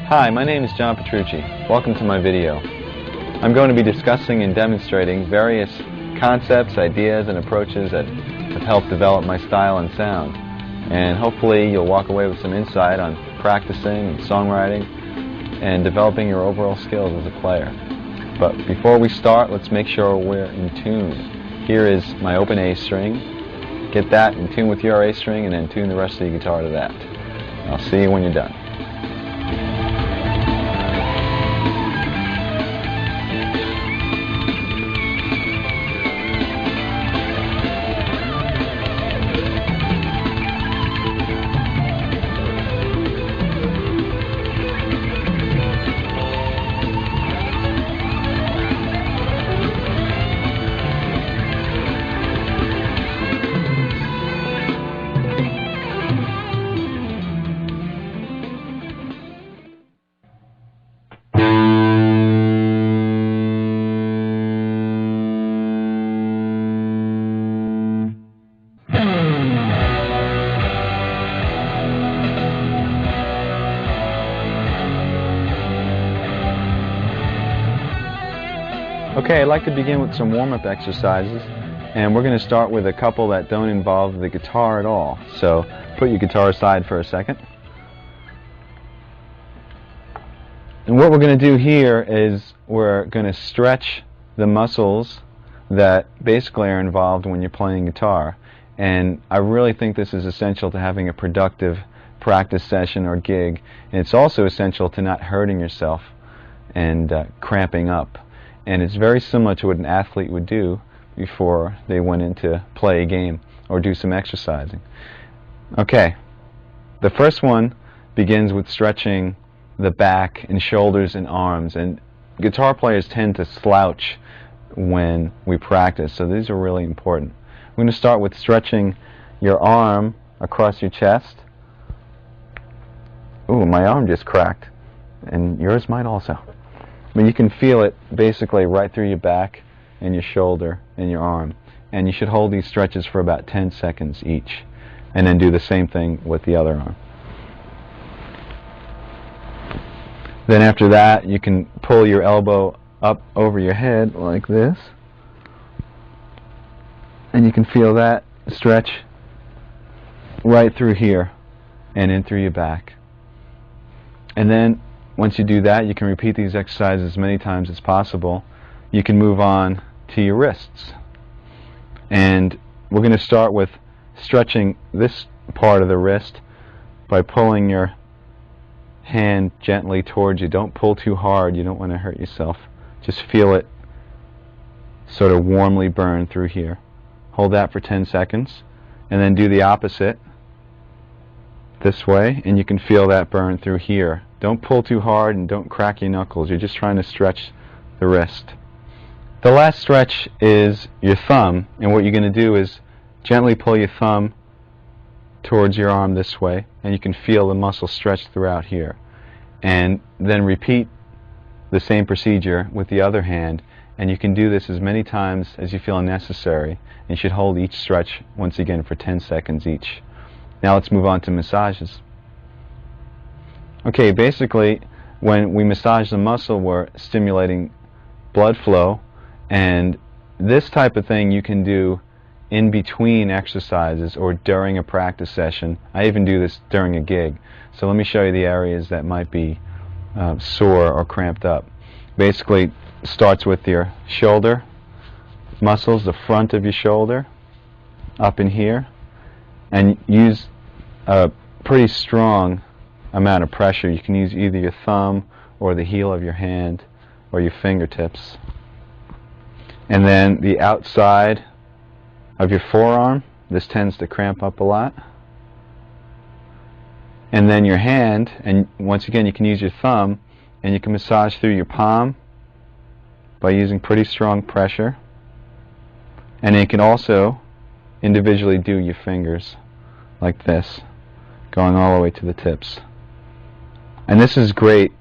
Hi, my name is John Petrucci. Welcome to my video. I'm going to be discussing and demonstrating various concepts, ideas, and approaches that have helped develop my style and sound. And hopefully you'll walk away with some insight on practicing and songwriting and developing your overall skills as a player. But before we start, let's make sure we're in tune. Here is my open A string. Get that in tune with your A string and then tune the rest of the guitar to that. I'll see you when you're done. Okay, I'd like to begin with some warm-up exercises, and we're going to start with a couple that don't involve the guitar at all. So put your guitar aside for a second. And what we're going to do here is we're going to stretch the muscles that basically are involved when you're playing guitar. And I really think this is essential to having a productive practice session or gig. And it's also essential to not hurting yourself and cramping up. And it's very similar to what an athlete would do before they went in to play a game or do some exercising. Okay, the first one begins with stretching the back and shoulders and arms. And guitar players tend to slouch when we practice, so these are really important. We're going to start with stretching your arm across your chest. Ooh, my arm just cracked, and yours might also. But you can feel it basically right through your back and your shoulder and your arm. And you should hold these stretches for about 10 seconds each. And then do the same thing with the other arm. Then after that, you can pull your elbow up over your head like this. And you can feel that stretch right through here and in through your back. And then once you do that, you can repeat these exercises as many times as possible. You can move on to your wrists. And we're going to start with stretching this part of the wrist by pulling your hand gently towards you. Don't pull too hard. You don't want to hurt yourself. Just feel it sort of warmly burn through here. Hold that for 10 seconds. And then do the opposite this way. And you can feel that burn through here. Don't pull too hard and don't crack your knuckles. You're just trying to stretch the wrist. The last stretch is your thumb, and what you're going to do is gently pull your thumb towards your arm this way, and you can feel the muscle stretch throughout here. And then repeat the same procedure with the other hand, and you can do this as many times as you feel necessary. And you should hold each stretch once again for 10 seconds each. Now let's move on to massages. Okay, basically, when we massage the muscle, we're stimulating blood flow, and this type of thing you can do in between exercises or during a practice session. I even do this during a gig. So let me show you the areas that might be sore or cramped up. Basically, starts with your shoulder muscles, the front of your shoulder, up in here, and use a pretty strong amount of pressure. You can use either your thumb or the heel of your hand or your fingertips. And then the outside of your forearm, this tends to cramp up a lot. And then your hand, and once again you can use your thumb, and you can massage through your palm by using pretty strong pressure. And then you can also individually do your fingers like this, going all the way to the tips. And this is great,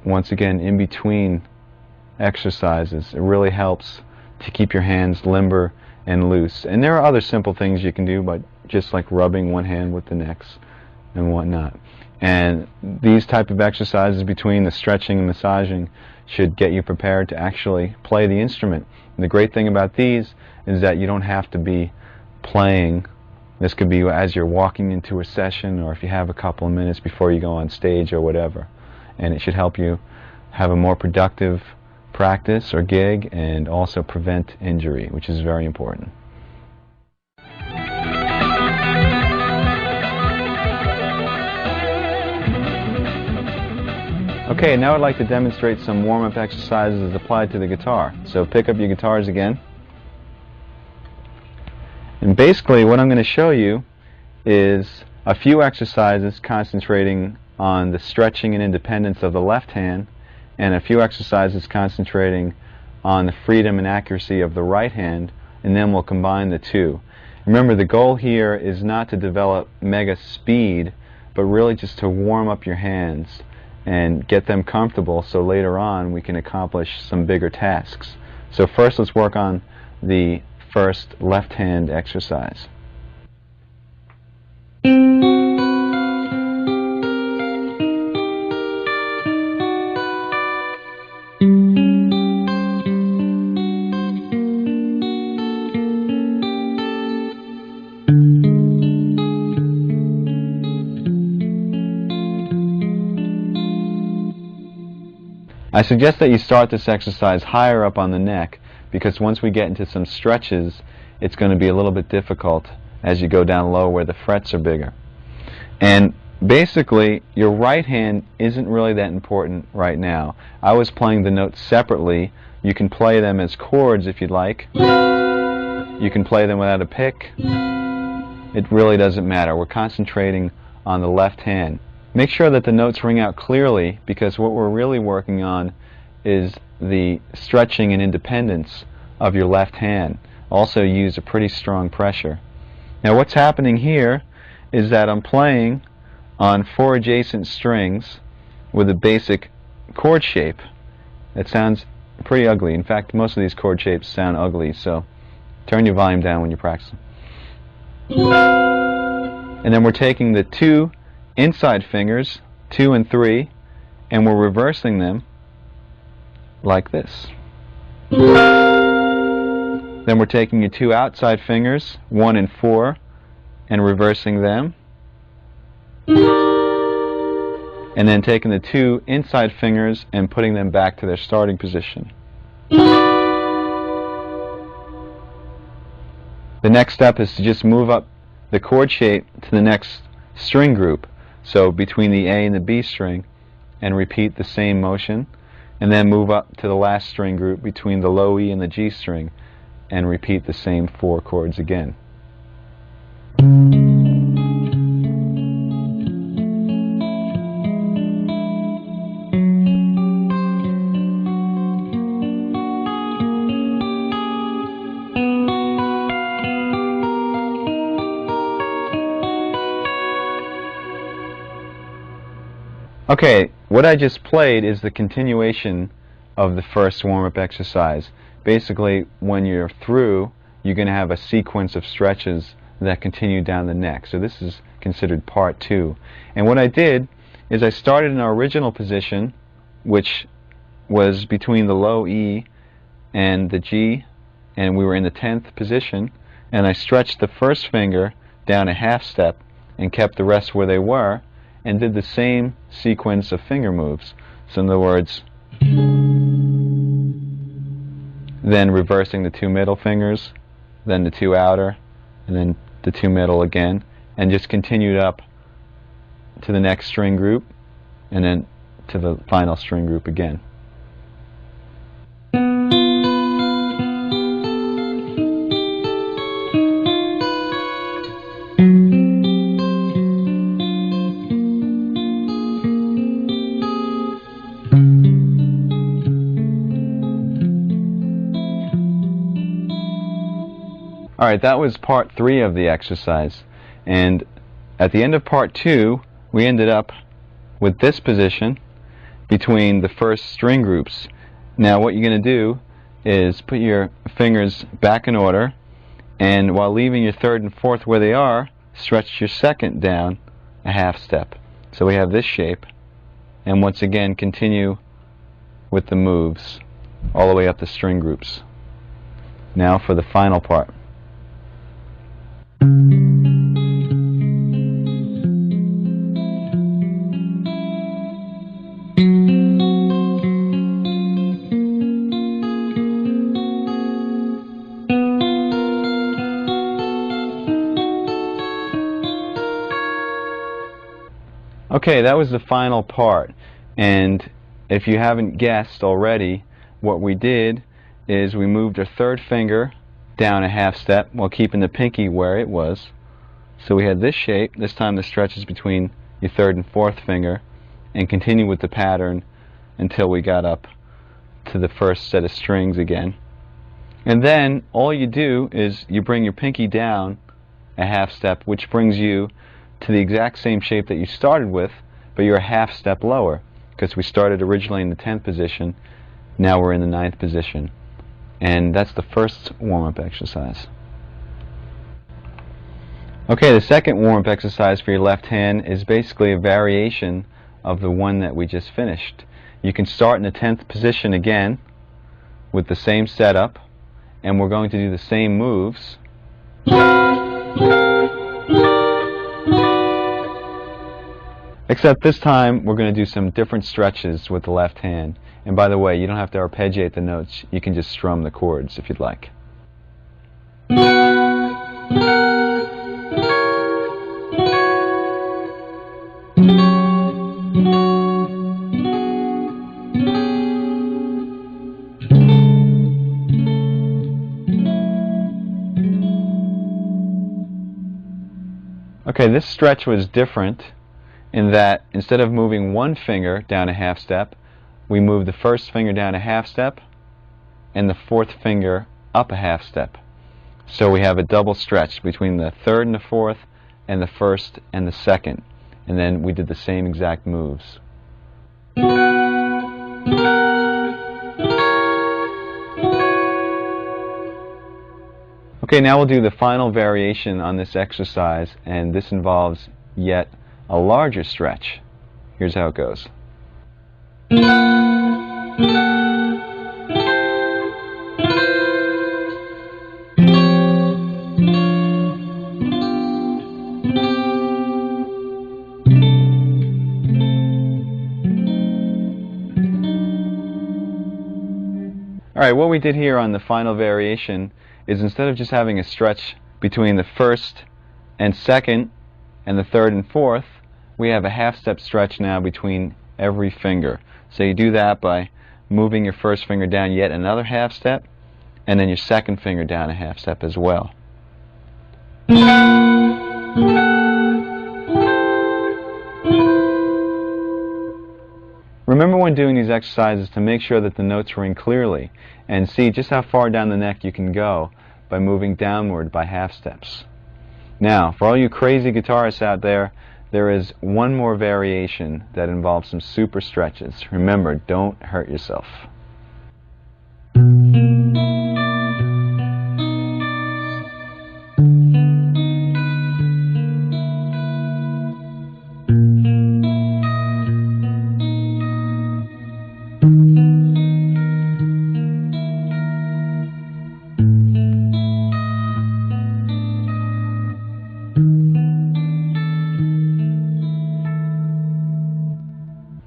once again, in between exercises. It really helps to keep your hands limber and loose. And there are other simple things you can do, but just like rubbing one hand with the next and whatnot. And these type of exercises between the stretching and massaging should get you prepared to actually play the instrument. And the great thing about these is that you don't have to be playing. This could be as you're walking into a session, or if you have a couple of minutes before you go on stage or whatever. And it should help you have a more productive practice or gig, and also prevent injury, which is very important. Okay, now I'd like to demonstrate some warm-up exercises as applied to the guitar. So pick up your guitars again. And basically what I'm going to show you is a few exercises concentrating on the stretching and independence of the left hand, and a few exercises concentrating on the freedom and accuracy of the right hand, and then we'll combine the two. Remember, the goal here is not to develop mega speed, but really just to warm up your hands and get them comfortable so later on we can accomplish some bigger tasks. So first let's work on the first left hand exercise. I suggest that you start this exercise higher up on the neck, because once we get into some stretches, it's going to be a little bit difficult as you go down low where the frets are bigger. And basically, your right hand isn't really that important right now. I was playing the notes separately. You can play them as chords if you'd like. You can play them without a pick. It really doesn't matter. We're concentrating on the left hand. Make sure that the notes ring out clearly, because what we're really working on is the stretching and independence of your left hand. Also use a pretty strong pressure. Now what's happening here is that I'm playing on 4 adjacent strings with a basic chord shape. It sounds pretty ugly. In fact, most of these chord shapes sound ugly, so turn your volume down when you're practicing. And then we're taking the 2 inside fingers, 2 and 3, and we're reversing them like this. Then we're taking your 2 outside fingers, 1 and 4, and reversing them. And then taking the 2 inside fingers and putting them back to their starting position. The next step is to just move up the chord shape to the next string group. So between the A and the B string, and repeat the same motion, and then move up to the last string group between the low E and the G string, and repeat the same 4 chords again. Okay, what I just played is the continuation of the first warm-up exercise. Basically, when you're through, you're going to have a sequence of stretches that continue down the neck. So this is considered part 2. And what I did is I started in our original position, which was between the low E and the G, and we were in the 10th position, and I stretched the first finger down a half step and kept the rest where they were, and did the same sequence of finger moves. So in other words, then reversing the 2 middle fingers, then the 2 outer, and then the 2 middle again, and just continued up to the next string group, and then to the final string group again. Alright, that was part 3 of the exercise, and at the end of part 2 we ended up with this position between the first string groups. Now what you're going to do is put your fingers back in order, and while leaving your 3rd and 4th where they are, stretch your 2nd down a half step. So we have this shape, and once again continue with the moves all the way up the string groups. Now for the final part. Okay, that was the final part, and if you haven't guessed already, what we did is we moved our third finger down a half step while keeping the pinky where it was. So we had this shape. This time the stretch is between your third and fourth finger, and continue with the pattern until we got up to the first set of strings again. And then all you do is you bring your pinky down a half step, which brings you to the exact same shape that you started with, but you're a half step lower, because we started originally in the 10th position, now we're in the 9th position. And that's the first warm-up exercise. Okay, the second warm-up exercise for your left hand is basically a variation of the one that we just finished. You can start in the 10th position again with the same setup, and we're going to do the same moves. Except this time we're going to do some different stretches with the left hand. And by the way, you don't have to arpeggiate the notes, you can just strum the chords if you'd like. Okay, this stretch was different in that instead of moving one finger down a half step, we move the first finger down a half step and the fourth finger up a half step. So we have a double stretch between the third and the fourth and the first and the second. And then we did the same exact moves. Okay, now we'll do the final variation on this exercise, and this involves yet a larger stretch. Here's how it goes. Alright, what we did here on the final variation is instead of just having a stretch between the first and second and the third and fourth, we have a half step stretch now between every finger. So you do that by moving your first finger down yet another half step, and then your second finger down a half step as well. Remember when doing these exercises to make sure that the notes ring clearly, and see just how far down the neck you can go by moving downward by half steps. Now, for all you crazy guitarists out there, there is one more variation that involves some super stretches. Remember, don't hurt yourself.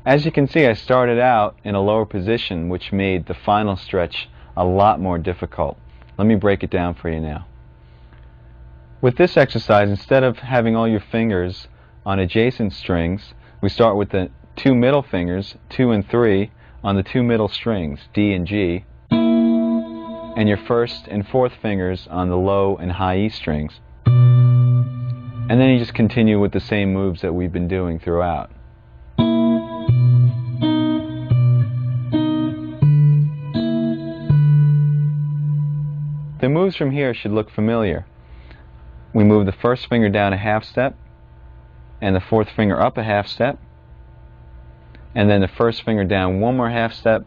As you can see, I started out in a lower position, which made the final stretch a lot more difficult. Let me break it down for you now. With this exercise, instead of having all your fingers on adjacent strings, we start with the two middle fingers, 2 and 3, on the two middle strings, D and G, and your first and fourth fingers on the low and high E strings. And then you just continue with the same moves that we've been doing throughout. The moves from here should look familiar. We move the first finger down a half step, and the fourth finger up a half step, and then the first finger down one more half step,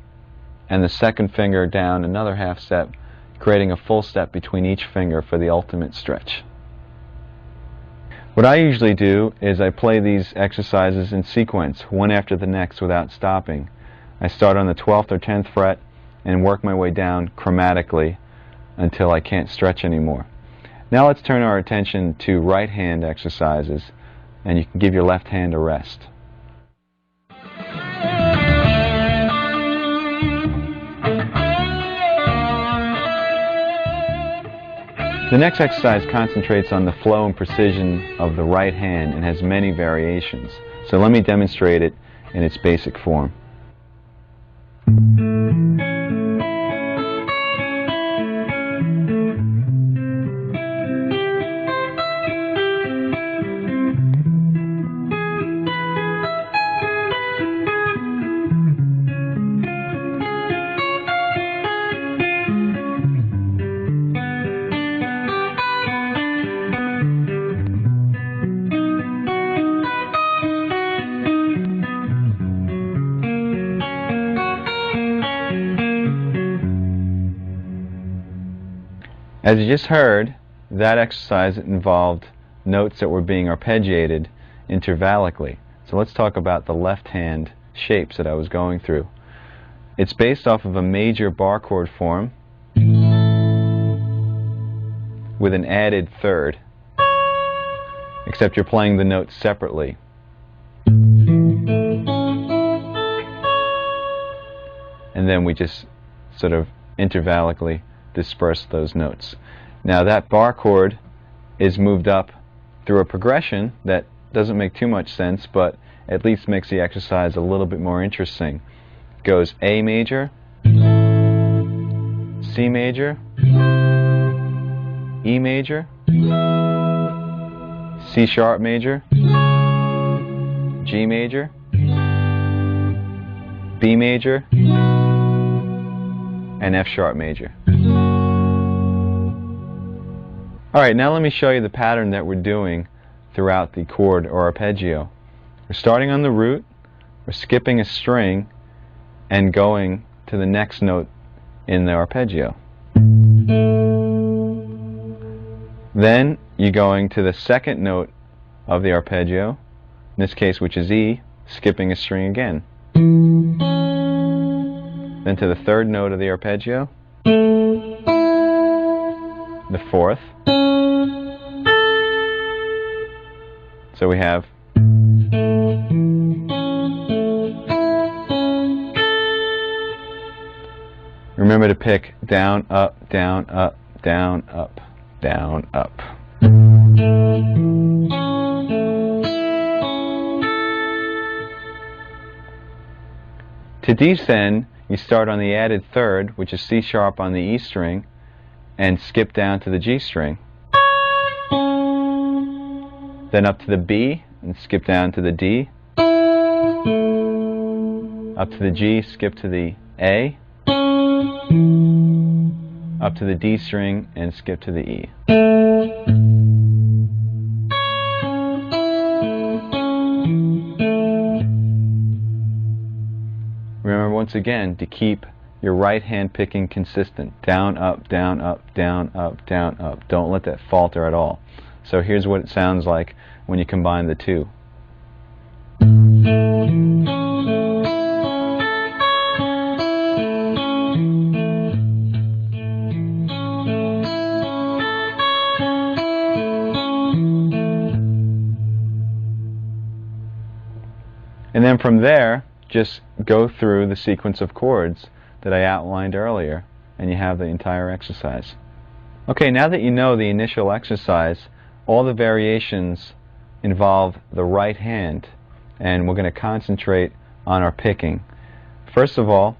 and the second finger down another half step, creating a full step between each finger for the ultimate stretch. What I usually do is I play these exercises in sequence, one after the next without stopping. I start on the 12th or 10th fret and work my way down chromatically until I can't stretch anymore. Now let's turn our attention to right hand exercises, and you can give your left hand a rest. The next exercise concentrates on the flow and precision of the right hand and has many variations. So let me demonstrate it in its basic form. As you just heard, that exercise involved notes that were being arpeggiated intervallically. So let's talk about the left hand shapes that I was going through. It's based off of a major bar chord form with an added third, except you're playing the notes separately. And then we just sort of intervallically disperse those notes. Now that bar chord is moved up through a progression that doesn't make too much sense, but at least makes the exercise a little bit more interesting. It goes A major, C major, E major, C sharp major, G major, B major, and F sharp major. Alright, now let me show you the pattern that we're doing throughout the chord or arpeggio. We're starting on the root, we're skipping a string, and going to the next note in the arpeggio. Then you're going to the second note of the arpeggio, in this case which is E, skipping a string again. Then to the third note of the arpeggio, the fourth. So we have remember to pick down, up, down, up, down, up, down, up. To descend, you start on the added third, which is C sharp on the E string, and skip down to the G string. Then up to the B and skip down to the D. Up to the G, skip to the A. Up to the D string and skip to the E. Remember once again to keep your right hand picking consistent. Down, up, down, up, down, up, down, up. Don't let that falter at all. So here's what it sounds like when you combine the two. And then from there, just go through the sequence of chords that I outlined earlier, and you have the entire exercise. Okay, now that you know the initial exercise, all the variations involve the right hand, and we're going to concentrate on our picking. First of all,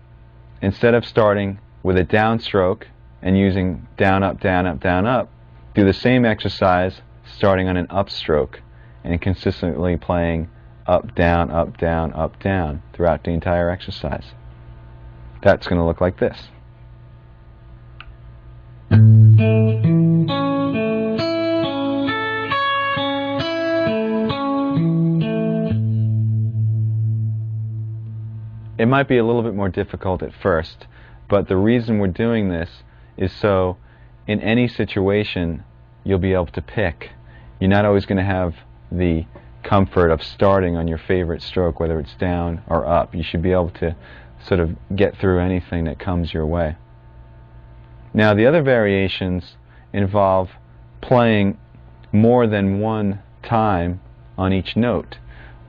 instead of starting with a downstroke and using down, up, down, up, down, up, do the same exercise starting on an upstroke and consistently playing up, down, up, down, up, down throughout the entire exercise. That's going to look like this. It might be a little bit more difficult at first, but the reason we're doing this is so in any situation you'll be able to pick. You're not always going to have the comfort of starting on your favorite stroke, whether it's down or up. You should be able to sort of get through anything that comes your way. Now, the other variations involve playing more than one time on each note.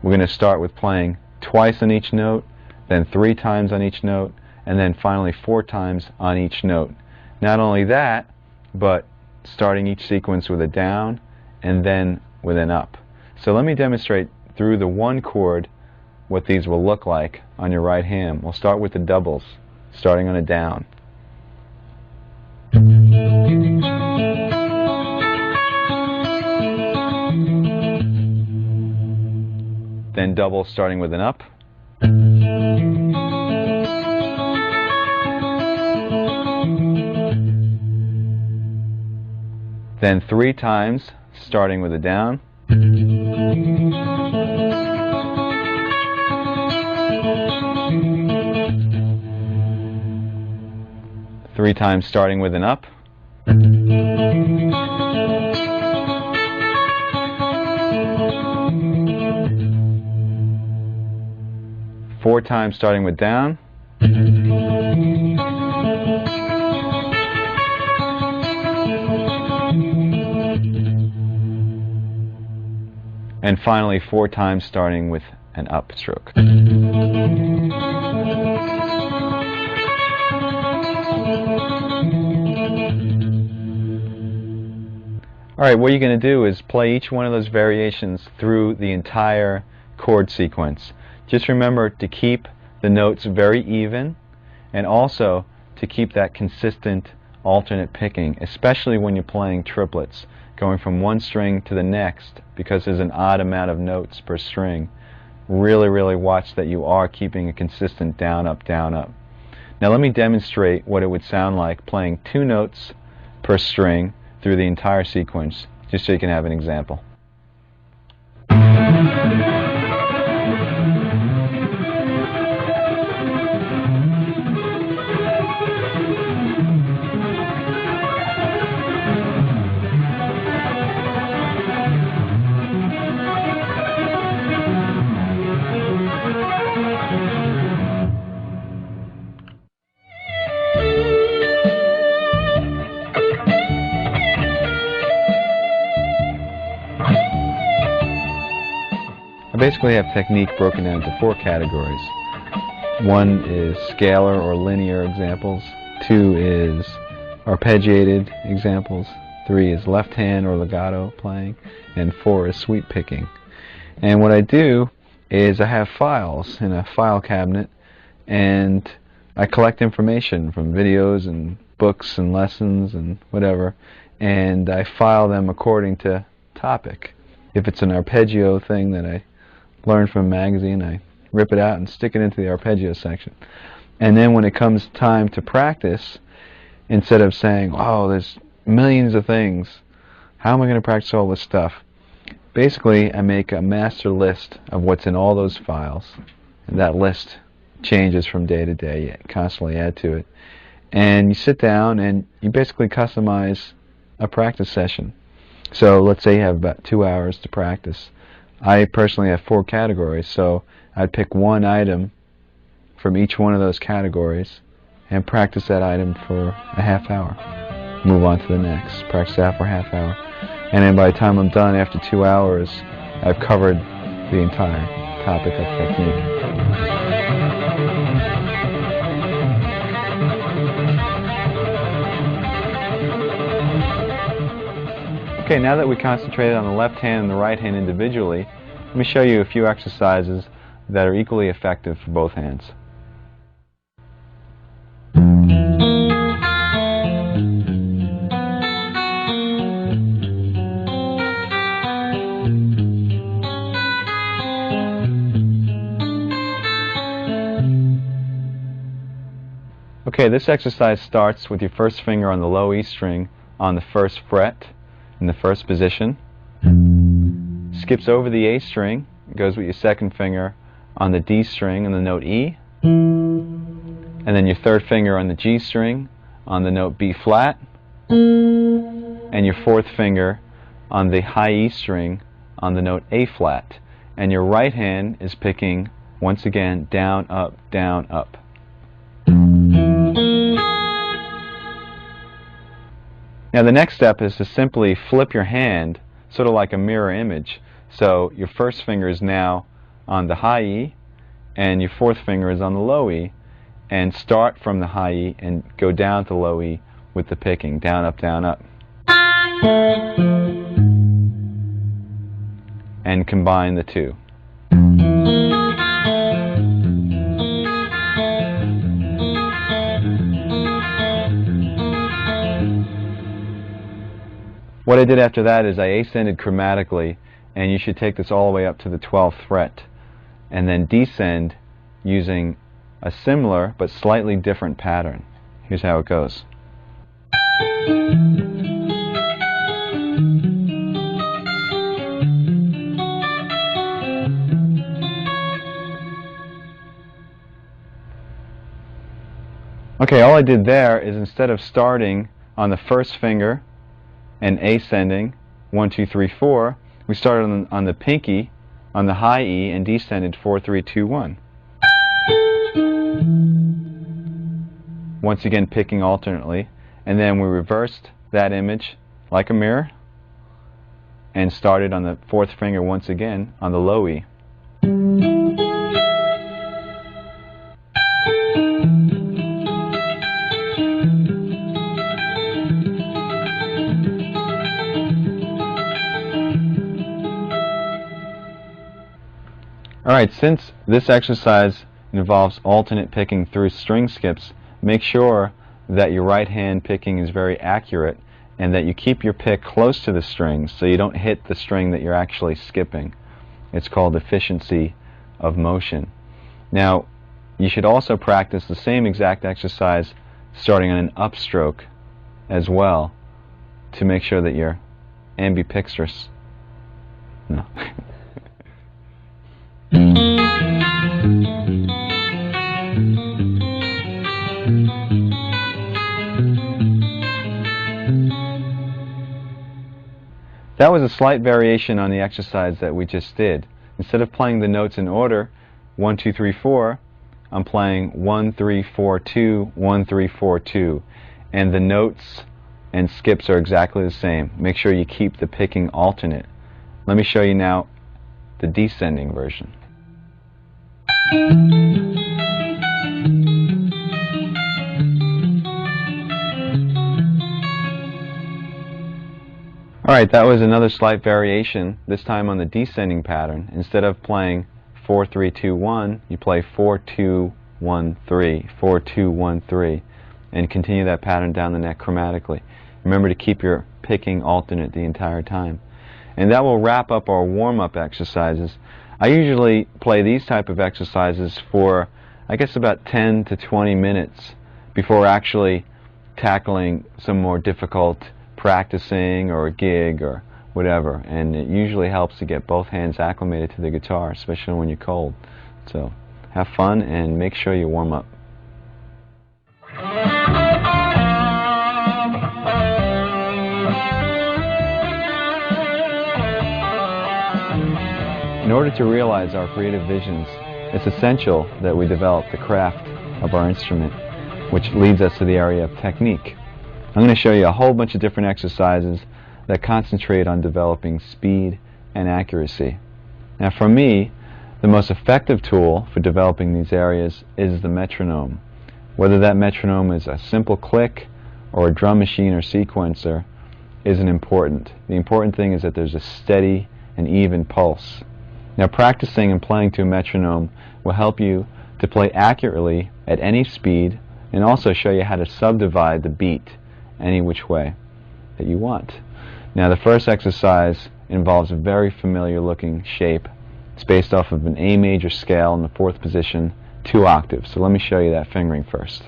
We're going to start with playing twice on each note, then 3 times on each note, and then finally 4 times on each note. Not only that, but starting each sequence with a down and then with an up. So let me demonstrate through the one chord what these will look like on your right hand. We'll start with the doubles, starting on a down. Then double starting with an up. Then 3 times starting with a down. Three times starting with an up. Four times starting with down. And finally 4 times starting with an up stroke. Alright, what you're going to do is play each one of those variations through the entire chord sequence. Just remember to keep the notes very even, and also to keep that consistent alternate picking, especially when you're playing triplets, going from one string to the next, because there's an odd amount of notes per string. Really watch that you are keeping a consistent down, up, down, up. Now let me demonstrate what it would sound like playing 2 notes per string through the entire sequence, just so you can have an example. I basically have technique broken down into 4 categories. 1 is scalar or linear examples, 2 is arpeggiated examples, 3 is left hand or legato playing, and 4 is sweep picking. And what I do is I have files in a file cabinet, and I collect information from videos and books and lessons and whatever, and I file them according to topic. If it's an arpeggio thing that I learned from a magazine, I rip it out and stick it into the arpeggio section. And then when it comes time to practice, instead of saying, oh, there's millions of things, how am I going to practice all this stuff? Basically, I make a master list of what's in all those files, and that list changes from day to day. You constantly add to it. And you sit down and you basically customize a practice session. So let's say you have about 2 hours to practice. I personally have 4 categories, so I'd pick one item from each one of those categories and practice that item for a half hour. Move on to the next, practice that for a half hour. And then by the time I'm done, after 2 hours, I've covered the entire topic of technique. Okay, now that we concentrated on the left hand and the right hand individually, let me show you a few exercises that are equally effective for both hands. Okay, this exercise starts with your first finger on the low E string on the first fret in the first position, skips over the A string, goes with your second finger on the D string on the note E, and then your third finger on the G string on the note B flat, and your fourth finger on the high E string on the note A flat, and your right hand is picking, once again, down, up, down, up. Now the next step is to simply flip your hand, sort of like a mirror image. So your first finger is now on the high E, and your fourth finger is on the low E, and start from the high E and go down to low E with the picking, down, up, down, up. And combine the two. What I did after that is I ascended chromatically, and you should take this all the way up to the 12th fret, and then descend using a similar but slightly different pattern. Here's how it goes. Okay, all I did there is, instead of starting on the first finger and ascending 1, 2, 3, 4, we started on the pinky on the high E and descended 4, 3, 2, 1. Once again picking alternately, and then we reversed that image like a mirror and started on the fourth finger once again on the low E. Alright, since this exercise involves alternate picking through string skips, make sure that your right hand picking is very accurate and that you keep your pick close to the strings so you don't hit the string that you're actually skipping. It's called efficiency of motion. Now, you should also practice the same exact exercise starting on an upstroke as well to make sure that you're ambidextrous. No. That was a slight variation on the exercise that we just did. Instead of playing the notes in order, 1, 2, 3, 4, I'm playing 1, 3, 4, 2, 1, 3, 4, 2. And the notes and skips are exactly the same. Make sure you keep the picking alternate. Let me show you now the descending version. Alright, that was another slight variation, this time on the descending pattern. Instead of playing 4, 3, 2, 1, you play 4, 2, 1, 3, 4, 2, 1, 3, and continue that pattern down the neck chromatically. Remember to keep your picking alternate the entire time. And that will wrap up our warm-up exercises. I usually play these type of exercises for, I guess, about 10 to 20 minutes before actually tackling some more difficult practicing or a gig or whatever, and it usually helps to get both hands acclimated to the guitar, especially when you're cold. So have fun and make sure you warm up. In order to realize our creative visions, it's essential that we develop the craft of our instrument, which leads us to the area of technique. I'm going to show you a whole bunch of different exercises that concentrate on developing speed and accuracy. Now for me, the most effective tool for developing these areas is the metronome. Whether that metronome is a simple click or a drum machine or sequencer isn't important. The important thing is that there's a steady and even pulse. Now practicing and playing to a metronome will help you to play accurately at any speed and also show you how to subdivide the beat any which way that you want. Now the first exercise involves a very familiar looking shape. It's based off of an A major scale in the 4th position, 2 octaves. So let me show you that fingering first.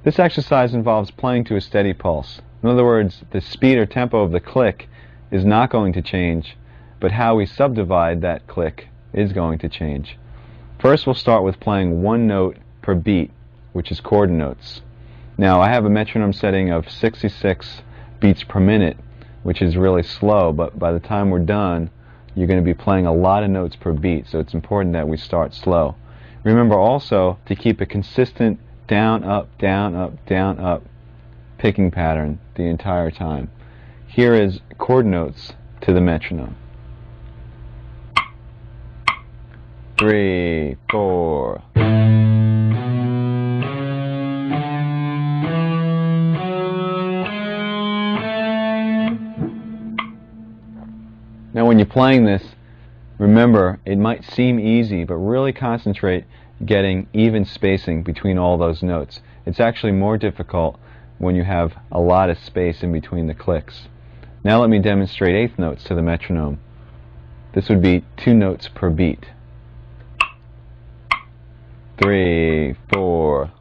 This exercise involves playing to a steady pulse. In other words, the speed or tempo of the click is not going to change, but how we subdivide that click is going to change. First, we'll start with playing one note per beat, which is chord notes. Now, I have a metronome setting of 66 beats per minute, which is really slow, but by the time we're done, you're going to be playing a lot of notes per beat, so it's important that we start slow. Remember also to keep a consistent down, up, down, up, down, up picking pattern the entire time. Here is chord notes to the metronome. 3, 4. Now when you're playing this, remember, it might seem easy, but really concentrate getting even spacing between all those notes. It's actually more difficult when you have a lot of space in between the clicks. Now let me demonstrate eighth notes to the metronome. This would be 2 notes per beat. 3, 4.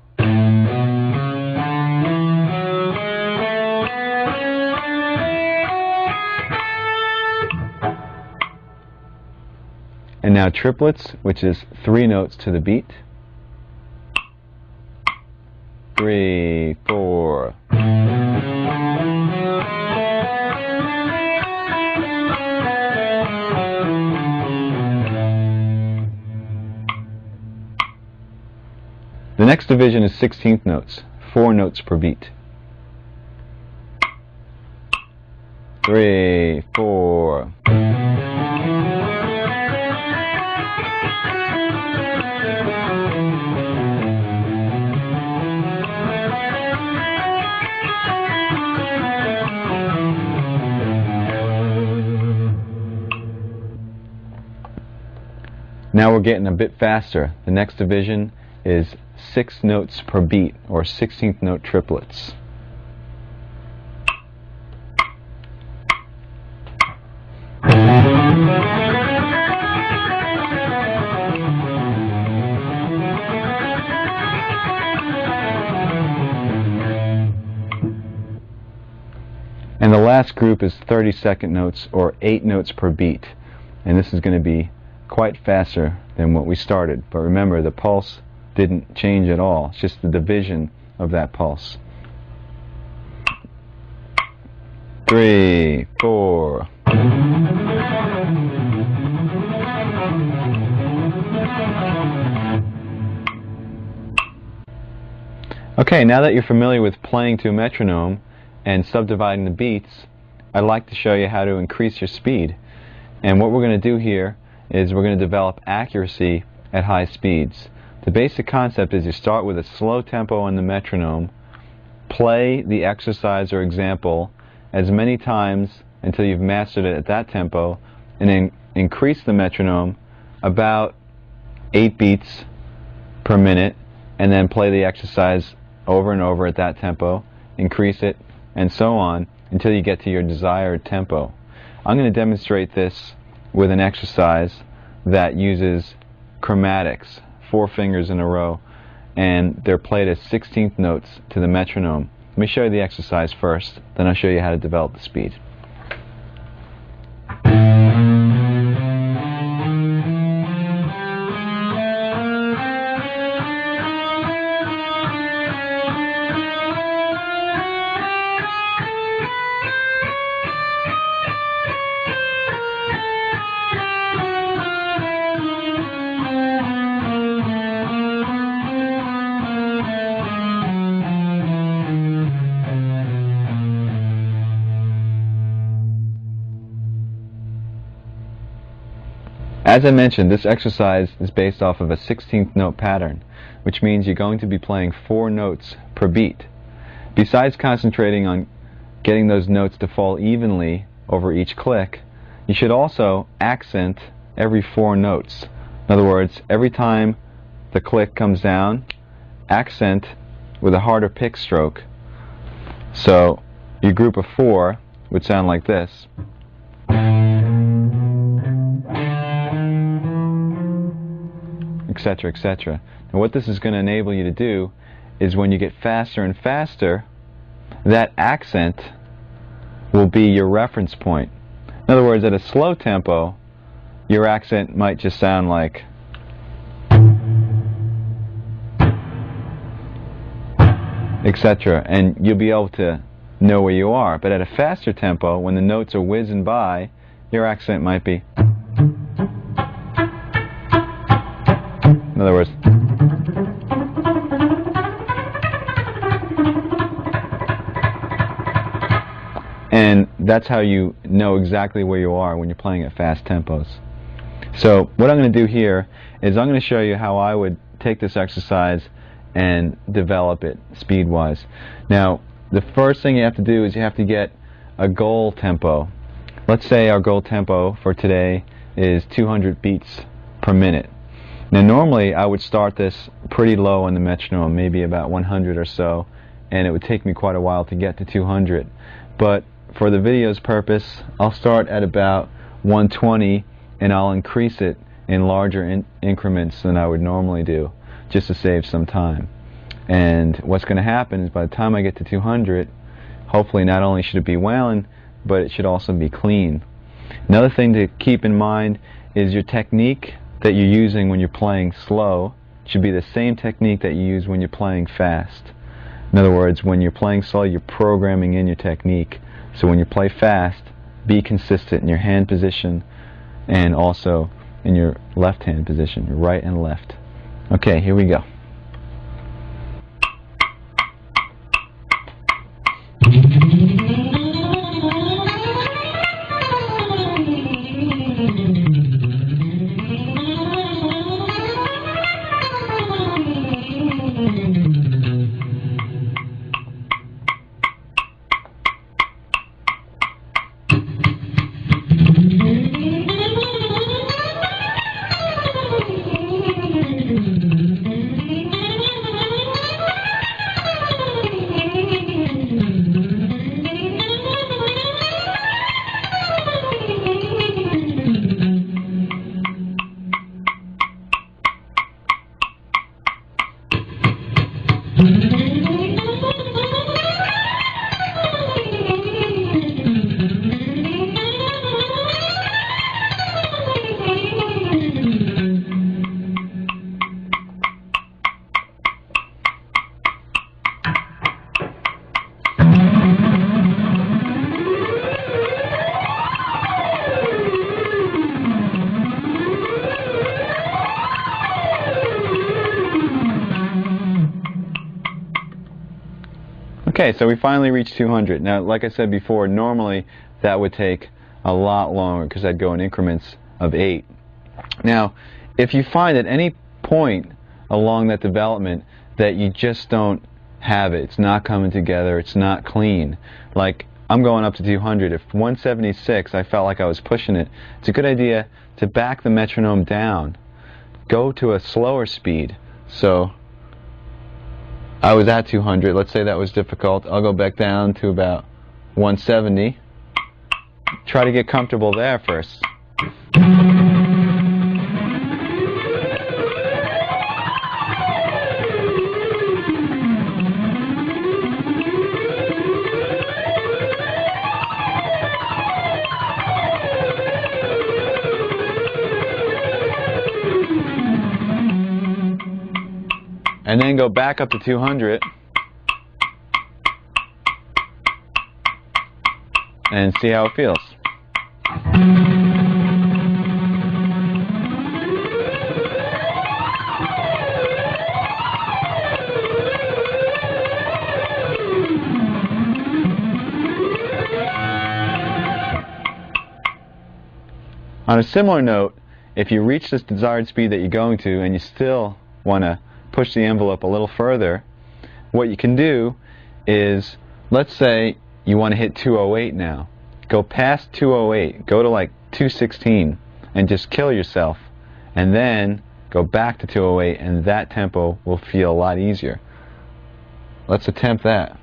And now triplets, which is 3 notes to the beat. 3, 4. The next division is 16th notes, 4 notes per beat. 3, 4. Now we're getting a bit faster. The next division is 6 notes per beat, or 16th note triplets. And the last group is 32nd notes, or 8 notes per beat. And this is going to be quite faster than what we started. But remember, the pulse didn't change at all. It's just the division of that pulse. 3, 4. Okay, now that you're familiar with playing to a metronome and subdividing the beats, I'd like to show you how to increase your speed. And what we're going to do here is we're going to develop accuracy at high speeds. The basic concept is you start with a slow tempo on the metronome, play the exercise or example as many times until you've mastered it at that tempo, and then increase the metronome about 8 beats per minute, and then play the exercise over and over at that tempo, increase it, and so on until you get to your desired tempo. I'm going to demonstrate this with an exercise that uses chromatics, 4 fingers in a row, and they're played as 16th notes to the metronome. Let me show you the exercise first, then I'll show you how to develop the speed. As I mentioned, this exercise is based off of a 16th note pattern, which means you're going to be playing 4 notes per beat. Besides concentrating on getting those notes to fall evenly over each click, you should also accent every 4 notes. In other words, every time the click comes down, accent with a harder pick stroke. So your group of 4 would sound like this. Etc., etc. And what this is going to enable you to do is when you get faster and faster, that accent will be your reference point. In other words, at a slow tempo, your accent might just sound like etc. And you'll be able to know where you are. But at a faster tempo, when the notes are whizzing by, your accent might be, in other words, and that's how you know exactly where you are when you're playing at fast tempos. So what I'm going to do here is I'm going to show you how I would take this exercise and develop it speed-wise. Now, the first thing you have to do is you have to get a goal tempo. Let's say our goal tempo for today is 200 beats per minute. Now normally I would start this pretty low on the metronome, maybe about 100 or so, and it would take me quite a while to get to 200. But for the video's purpose, I'll start at about 120 and I'll increase it in larger increments than I would normally do, just to save some time. And what's going to happen is by the time I get to 200, hopefully not only should it be wailing, but it should also be clean. Another thing to keep in mind is your technique that you're using when you're playing slow should be the same technique that you use when you're playing fast. In other words, when you're playing slow, you're programming in your technique. So when you play fast, be consistent in your hand position and also in your left hand position, your right and left. Okay, here we go. Okay, so we finally reached 200. Now, like I said before, normally that would take a lot longer because I'd go in increments of 8. Now, if you find at any point along that development that you just don't have it, it's not coming together, it's not clean, like I'm going up to 200. If 176 I felt like I was pushing it, it's a good idea to back the metronome down, go to a slower speed. So I was at 200, let's say that was difficult, I'll go back down to about 170, try to get comfortable there first. And then go back up to 200 and see how it feels. On a similar note, if you reach this desired speed that you're going to and you still want to push the envelope a little further, what you can do is, let's say you want to hit 208 now. Go past 208, go to like 216 and just kill yourself, and then go back to 208 and that tempo will feel a lot easier. Let's attempt that.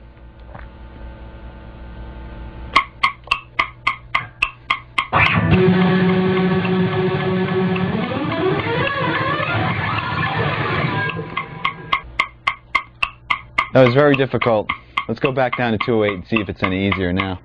That was very difficult. Let's go back down to 208 and see if it's any easier now.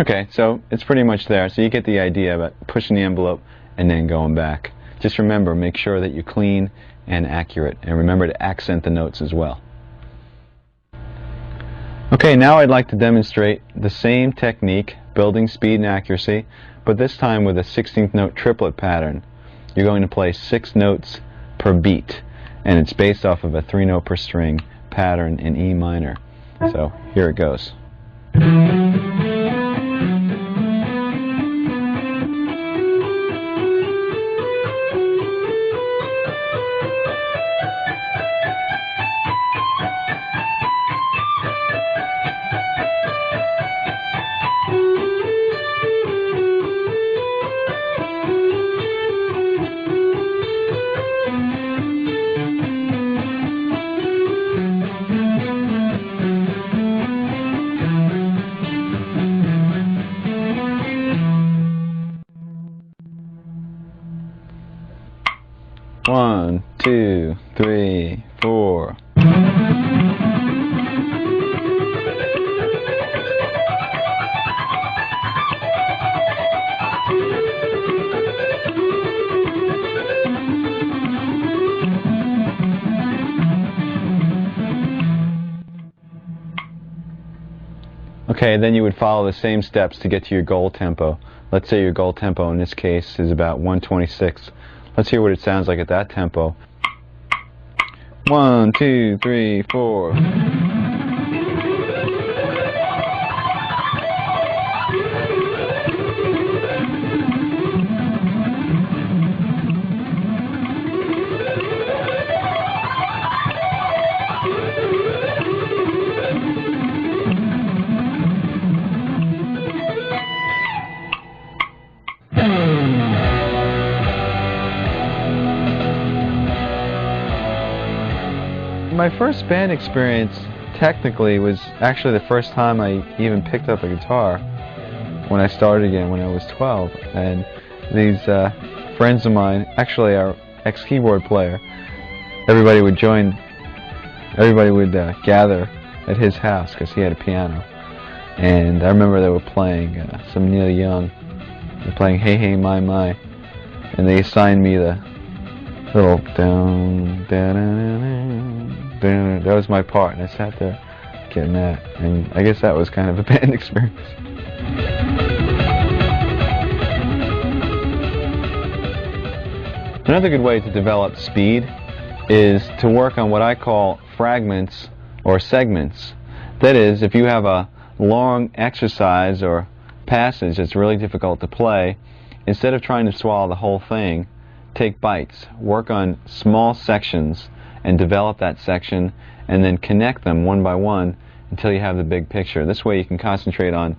Okay, so it's pretty much there. So you get the idea about pushing the envelope and then going back. Just remember, make sure that you're clean and accurate, and remember to accent the notes as well. Okay, now I'd like to demonstrate the same technique, building speed and accuracy, but this time with a 16th note triplet pattern. You're going to play 6 notes per beat, and it's based off of a 3-note per string pattern in E minor. So here it goes. One, two, three, four. Okay, then you would follow the same steps to get to your goal tempo. Let's say your goal tempo in this case is about 126. Let's hear what it sounds like at that tempo. 1, 2, 3, 4. My first band experience technically was actually the first time I even picked up a guitar when I started again when I was 12, and these friends of mine, actually our ex-keyboard player, everybody would gather at his house because he had a piano, and I remember they were playing some Neil Young. They were playing Hey Hey My My, and they assigned me the little down, down, down, down. That was my part, and I sat there getting that, and I guess that was kind of a band experience. Another good way to develop speed is to work on what I call fragments or segments. That is, if you have a long exercise or passage that's really difficult to play, instead of trying to swallow the whole thing, take bites, work on small sections and develop that section, and then connect them one by one until you have the big picture. This way you can concentrate on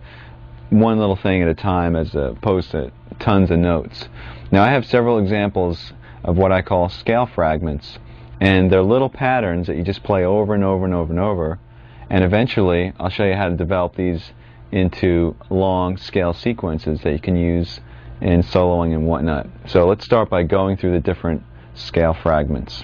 one little thing at a time as opposed to tons of notes. Now I have several examples of what I call scale fragments, and they're little patterns that you just play over and over and over and over, and eventually I'll show you how to develop these into long scale sequences that you can use in soloing and whatnot. So let's start by going through the different scale fragments.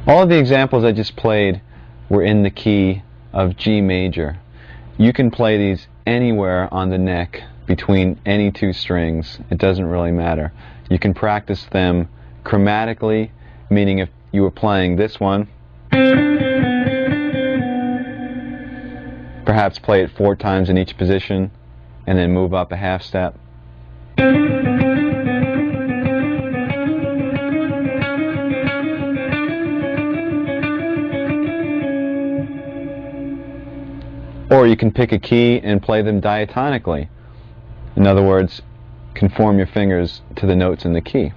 All of the examples I just played were in the key of G major. You can play these anywhere on the neck between any two strings. It doesn't really matter. You can practice them chromatically, meaning if you were playing this one, perhaps play it 4 times in each position and then move up a half step. Or you can pick a key and play them diatonically. In other words, conform your fingers to the notes in the key.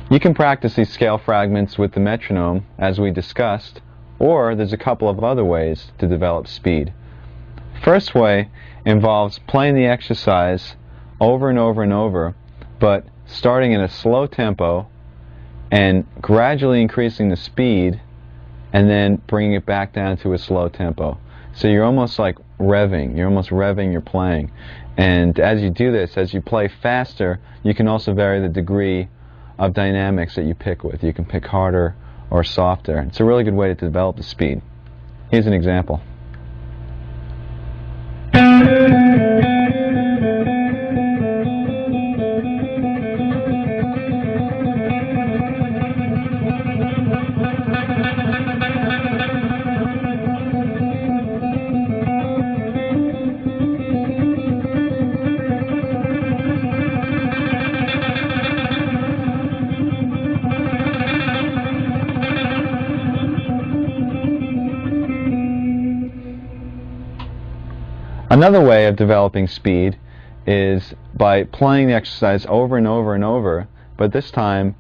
You can practice these scale fragments with the metronome, as we discussed, or there's a couple of other ways to develop speed. First way involves playing the exercise over and over and over, but starting in a slow tempo and gradually increasing the speed and then bringing it back down to a slow tempo. So you're almost like revving, you're playing. And as you do this, as you play faster, you can also vary the degree of dynamics that you pick with. You can pick harder or softer. It's a really good way to develop the speed. Here's an example. Another way of developing speed is by playing the exercise over and over and over, but this time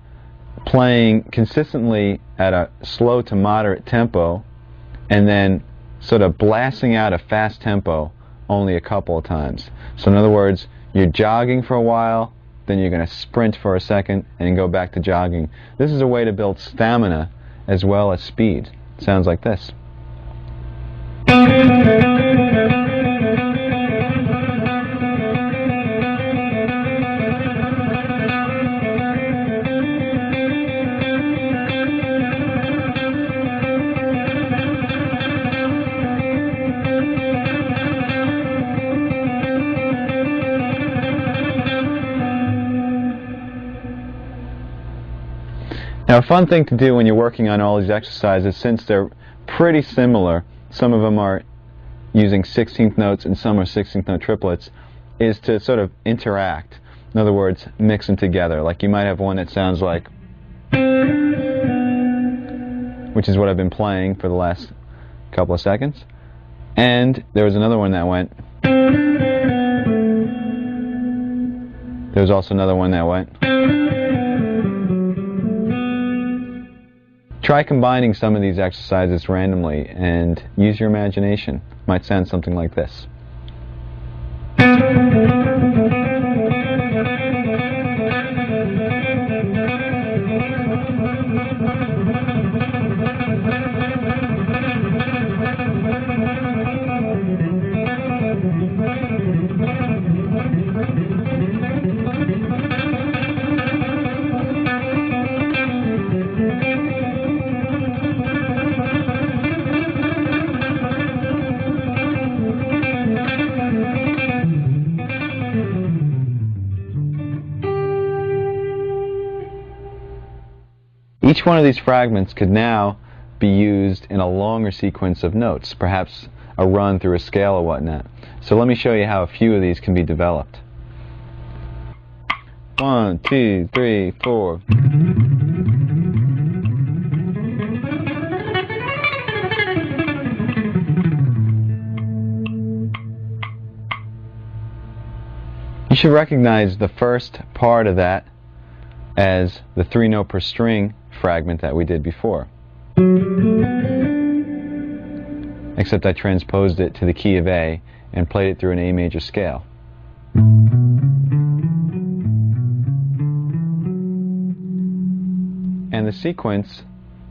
playing consistently at a slow to moderate tempo and then sort of blasting out a fast tempo only a couple of times. So in other words, you're jogging for a while, then you're going to sprint for a second and go back to jogging. This is a way to build stamina as well as speed. It sounds like this. Now, a fun thing to do when you're working on all these exercises, since they're pretty similar, some of them are using 16th notes and some are 16th note triplets, is to sort of interact. In other words, mix them together. Like you might have one that sounds like, which is what I've been playing for the last couple of seconds. And there was another one that went. There was also another one that went. Try combining some of these exercises randomly and use your imagination. It might sound something like this. Each one of these fragments could now be used in a longer sequence of notes, perhaps a run through a scale or whatnot. So let me show you how a few of these can be developed. 1, 2, 3, 4. You should recognize the first part of that as the 3-note per string fragment that we did before. Except I transposed it to the key of A and played it through an A major scale. sequence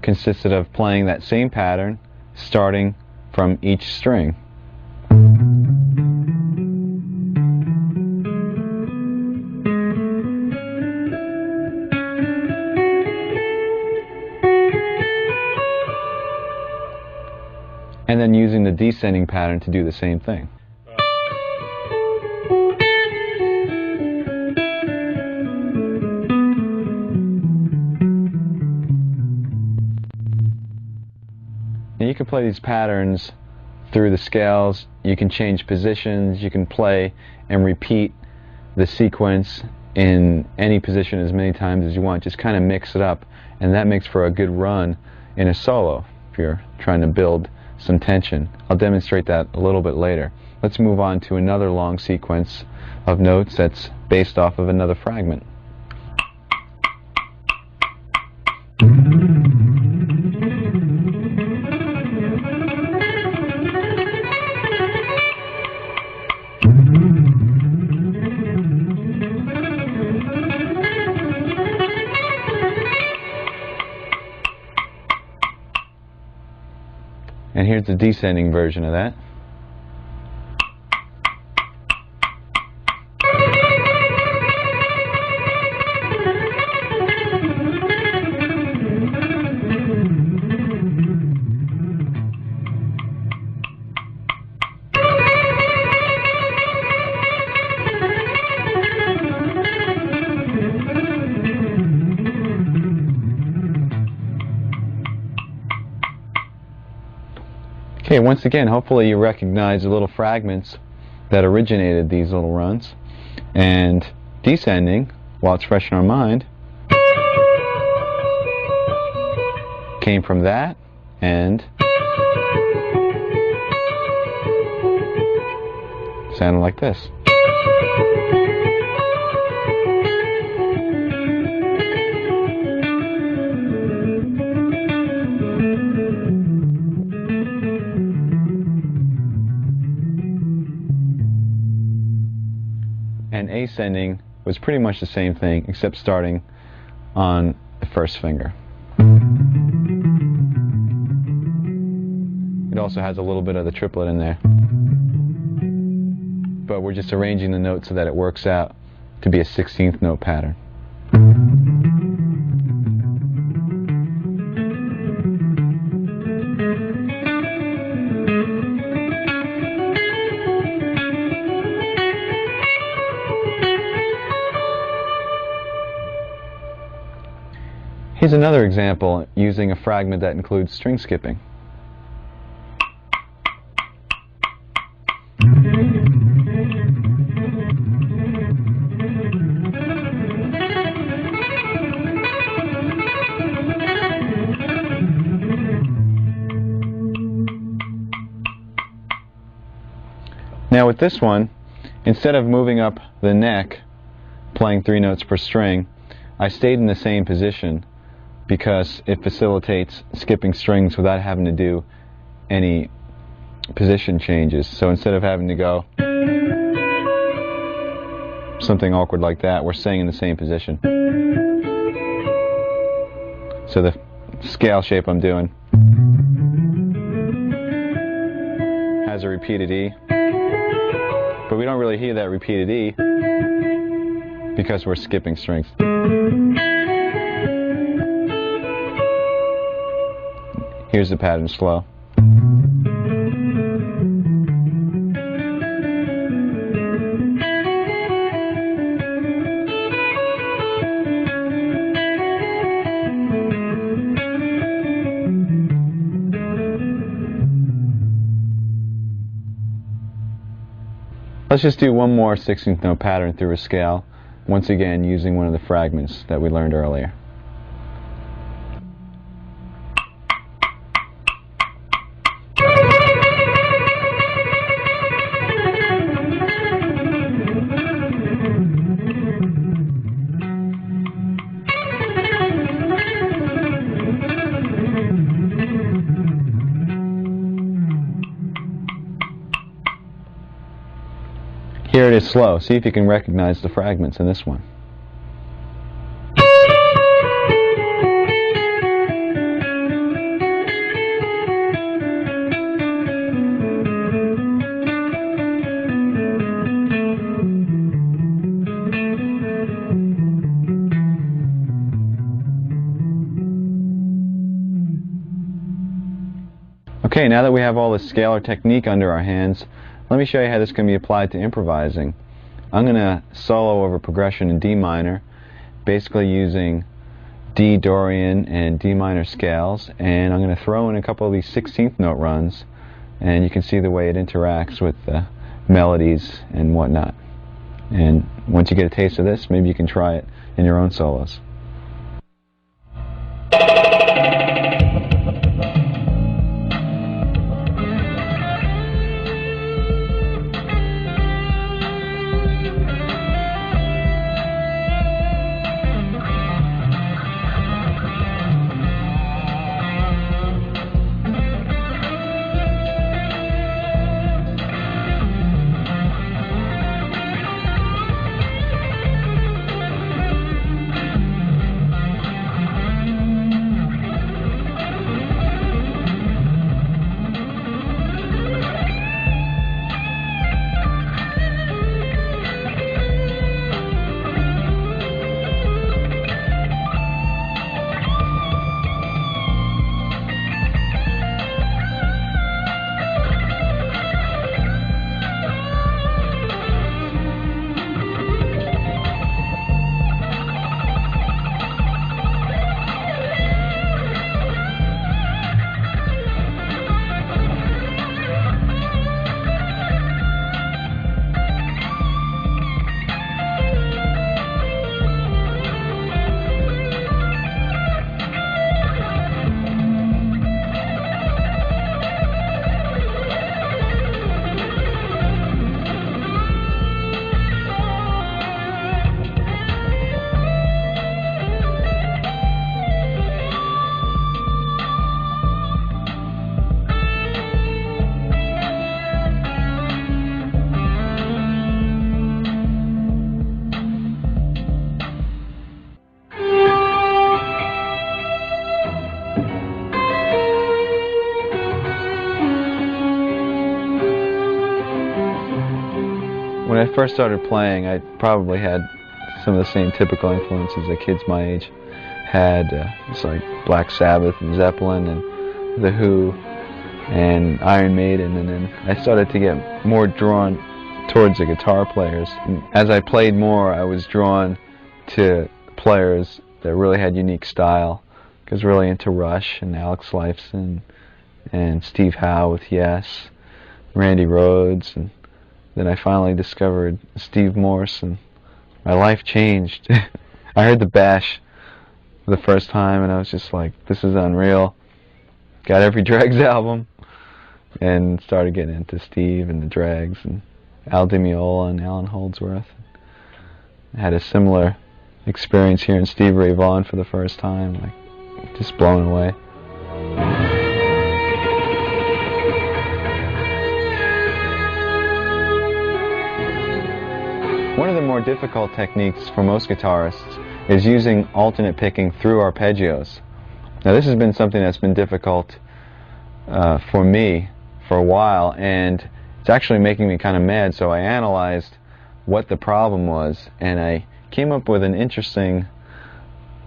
consisted of playing that same pattern starting from each string. And then using the descending pattern to do the same thing. Now you can play these patterns through the scales, you can change positions, you can play and repeat the sequence in any position as many times as you want. Just kind of mix it up, and that makes for a good run in a solo if you're trying to build some tension. I'll demonstrate that a little bit later. Let's move on to another long sequence of notes that's based off of another fragment. And here's the descending version of that. Okay, once again, hopefully you recognize the little fragments that originated these little runs. And descending, while it's fresh in our mind, came from that and sounded like this. And ascending was pretty much the same thing, except starting on the first finger. It also has a little bit of the triplet in there. But we're just arranging the notes so that it works out to be a 16th note pattern. Here's another example using a fragment that includes string skipping. Now with this one, instead of moving up the neck, playing 3 notes per string, I stayed in the same position because it facilitates skipping strings without having to do any position changes. So instead of having to go something awkward like that, we're staying in the same position. So the scale shape I'm doing has a repeated E, but we don't really hear that repeated E because we're skipping strings. Here's the pattern slow. Let's just do one more 16th note pattern through a scale, once again using one of the fragments that we learned earlier. Here it is slow. See if you can recognize the fragments in this one. Okay, now that we have all the scalar technique under our hands, let me show you how this can be applied to improvising. I'm going to solo over progression in D minor, basically using D, Dorian, and D minor scales, and I'm going to throw in a couple of these 16th note runs, and you can see the way it interacts with the melodies and whatnot. And once you get a taste of this, maybe you can try it in your own solos. When I first started playing, I probably had some of the same typical influences that kids my age had. It's like Black Sabbath and Zeppelin and The Who and Iron Maiden, and then I started to get more drawn towards the guitar players. And as I played more, I was drawn to players that really had unique style. I was really into Rush and Alex Lifeson and Steve Howe with Yes, Randy Rhoads, and then I finally discovered Steve Morse, and my life changed. I heard the Bash for the first time, and I was just like, this is unreal. Got every Dregs album, and started getting into Steve and the Dregs, and Al Di Meola and Alan Holdsworth. I had a similar experience here in Stevie Ray Vaughan for the first time, like just blown away. One of the more difficult techniques for most guitarists is using alternate picking through arpeggios. Now this has been something that's been difficult for me for a while, and it's actually making me kind of mad, so I analyzed what the problem was, and I came up with an interesting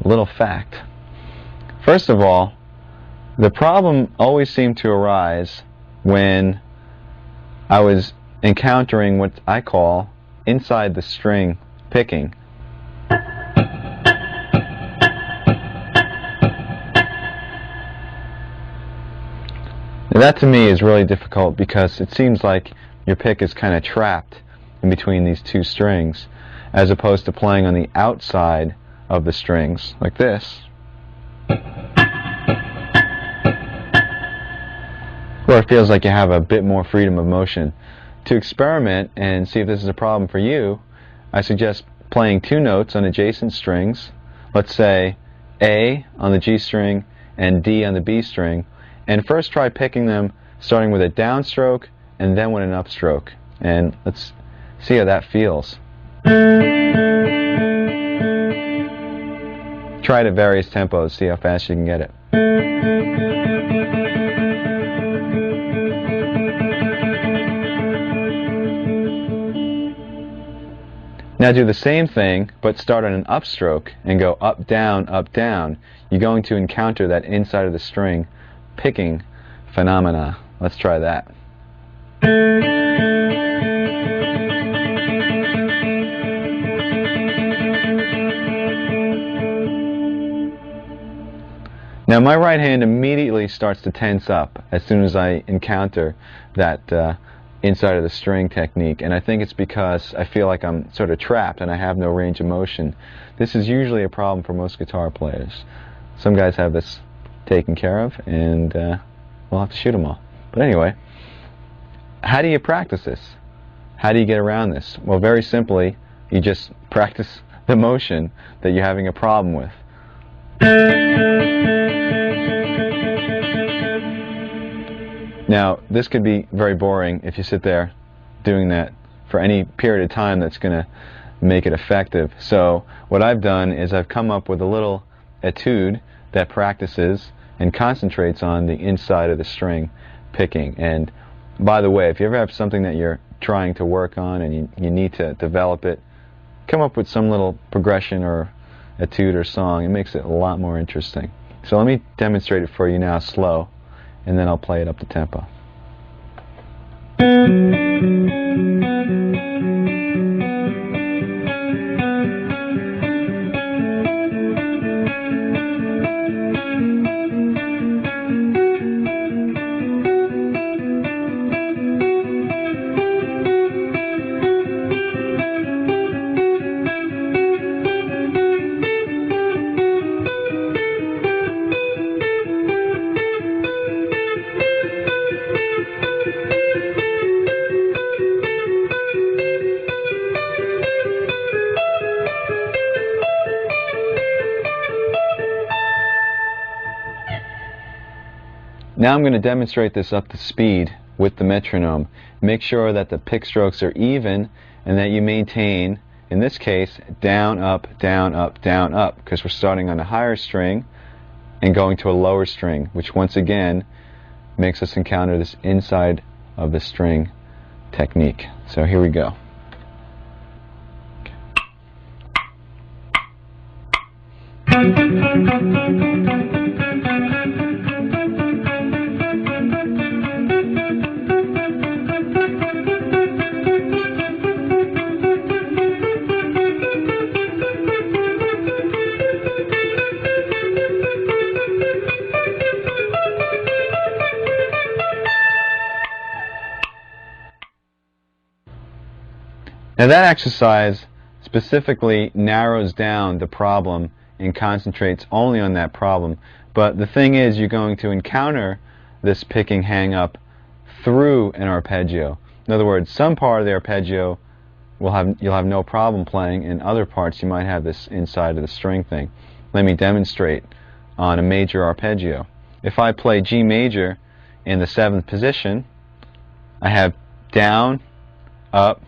little fact. First of all, the problem always seemed to arise when I was encountering what I call inside the string picking. Now that to me is really difficult because it seems like your pick is kind of trapped in between these two strings, as opposed to playing on the outside of the strings like this, where it feels like you have a bit more freedom of motion. To experiment and see if this is a problem for you, I suggest playing two notes on adjacent strings, let's say A on the G string and D on the B string, and first try picking them starting with a downstroke and then with an upstroke, and let's see how that feels. Try it at various tempos, see how fast you can get it. Now do the same thing, but start on an upstroke and go up, down, up, down. You're going to encounter that inside of the string picking phenomena. Let's try that. Now my right hand immediately starts to tense up as soon as I encounter that inside of the string technique, and I think it's because I feel like I'm sort of trapped and I have no range of motion. This is usually a problem for most guitar players. Some guys have this taken care of, and we'll have to shoot them all. But anyway, how do you practice this? How do you get around this? Well, very simply, you just practice the motion that you're having a problem with. Now, this could be very boring if you sit there doing that for any period of time that's going to make it effective. So what I've done is I've come up with a little etude that practices and concentrates on the inside of the string picking. And by the way, if you ever have something that you're trying to work on and you need to develop it, come up with some little progression or etude or song. It makes it a lot more interesting. So let me demonstrate it for you now slow, and then I'll play it up to tempo. Now I'm going to demonstrate this up to speed with the metronome. Make sure that the pick strokes are even and that you maintain, in this case, down, up, down, up, down, up, because we're starting on a higher string and going to a lower string, which once again makes us encounter this inside of the string technique. So here we go. Now that exercise specifically narrows down the problem and concentrates only on that problem. But the thing is, you're going to encounter this picking hang-up through an arpeggio. In other words, some part of the arpeggio you'll have no problem playing, and other parts you might have this inside of the string thing. Let me demonstrate on a major arpeggio. If I play G major in the 7th position, I have down, up,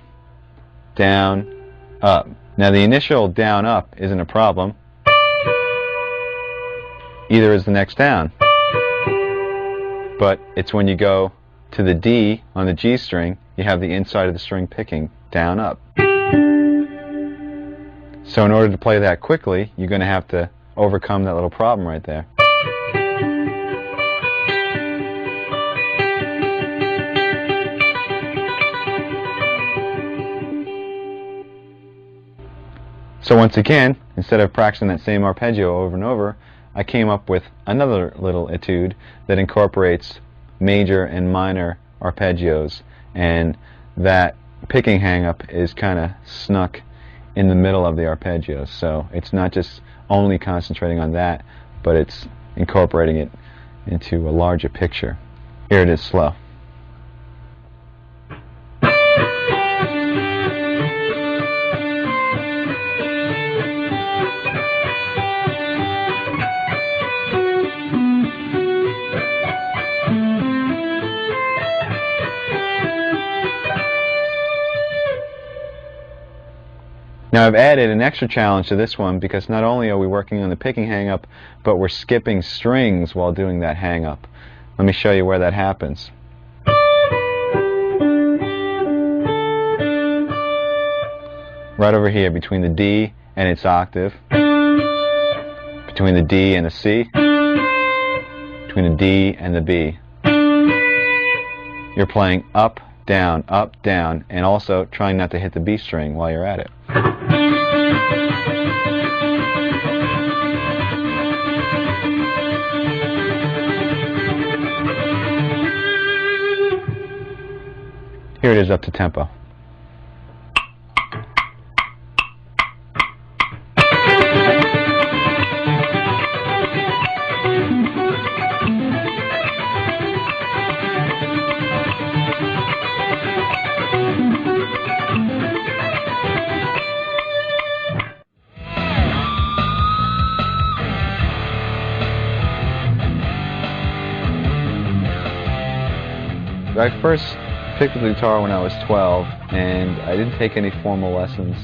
down, up. Now the initial down, up isn't a problem. Either is the next down. But it's when you go to the D on the G string, you have the inside of the string picking down, up. So in order to play that quickly, you're going to have to overcome that little problem right there. So once again, instead of practicing that same arpeggio over and over, I came up with another little etude that incorporates major and minor arpeggios, and that picking hang-up is kind of snuck in the middle of the arpeggios. So it's not just only concentrating on that, but it's incorporating it into a larger picture. Here it is slow. Now I've added an extra challenge to this one because not only are we working on the picking hang-up, but we're skipping strings while doing that hang-up. Let me show you where that happens. Right over here between the D and its octave, between the D and the C, between the D and the B. you're playing up, down, and also trying not to hit the B string while you're at it. Here it is up to tempo. I first picked up the guitar when I was 12, and I didn't take any formal lessons.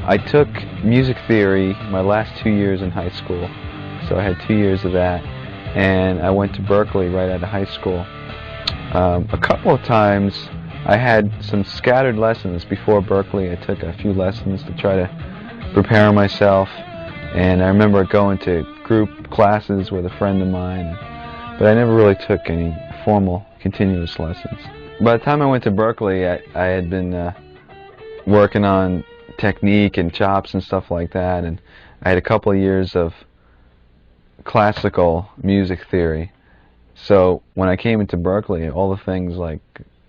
I took music theory my last 2 years in high school, so I had 2 years of that, and I went to Berkeley right out of high school. A couple of times I had some scattered lessons before Berkeley. I took a few lessons to try to prepare myself, and I remember going to group classes with a friend of mine, but I never really took any formal continuous lessons. By the time I went to Berkeley, I had been working on technique and chops and stuff like that, and I had a couple of years of classical music theory. So when I came into Berkeley, all the things like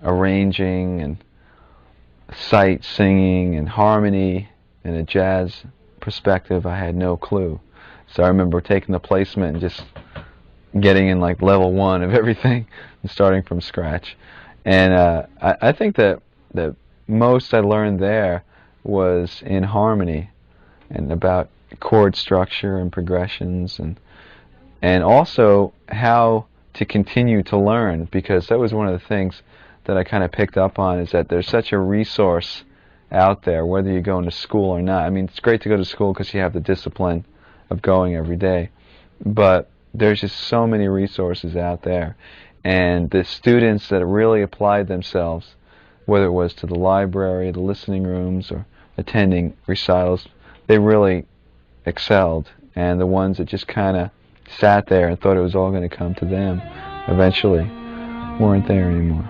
arranging and sight singing and harmony and a jazz perspective, I had no clue. So I remember taking the placement and just getting in like level 1 of everything and starting from scratch. And I think that the most I learned there was in harmony and about chord structure and progressions, and also how to continue to learn, because that was one of the things that I kind of picked up on, is that there's such a resource out there, whether you're going to school or not. I mean, it's great to go to school because you have the discipline of going every day, but there's just so many resources out there, and the students that really applied themselves, whether it was to the library, the listening rooms, or attending recitals, they really excelled, and the ones that just kind of sat there and thought it was all going to come to them eventually weren't there anymore.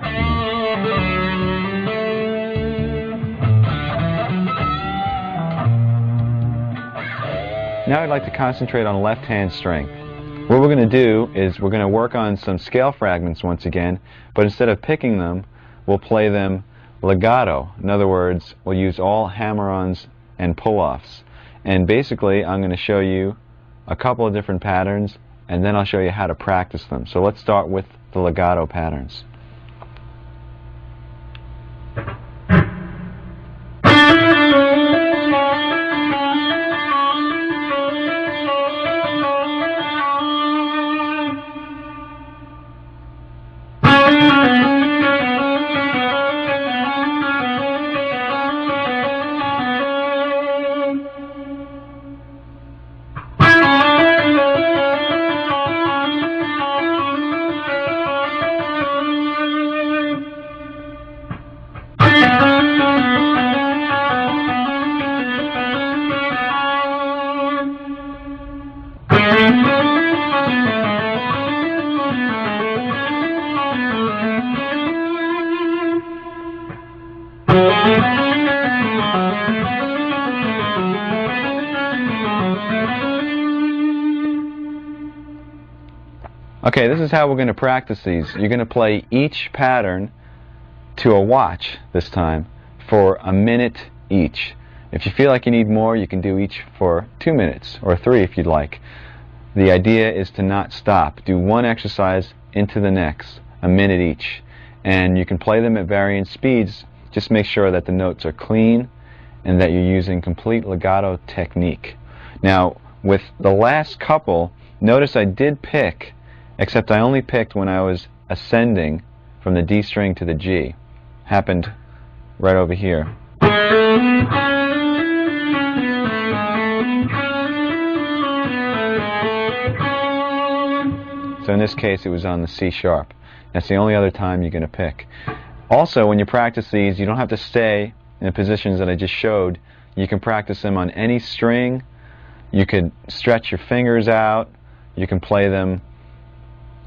Now I'd like to concentrate on left hand string. What we're going to do is we're going to work on some scale fragments once again, but instead of picking them, we'll play them legato. In other words, we'll use all hammer-ons and pull-offs. And basically, I'm going to show you a couple of different patterns, and then I'll show you how to practice them. So let's start with the legato patterns. Okay, this is how we're going to practice these. You're going to play each pattern to a watch this time for a minute each. If you feel like you need more, you can do each for 2 minutes or 3 if you'd like. The idea is to not stop. Do one exercise into the next, a minute each. And you can play them at varying speeds. Just make sure that the notes are clean and that you're using complete legato technique. Now, with the last couple, notice I did pick, except I only picked when I was ascending from the D string to the G. Happened right over here. So in this case it was on the C sharp. That's the only other time you're going to pick. Also, when you practice these, you don't have to stay in the positions that I just showed. You can practice them on any string. You could stretch your fingers out. You can play them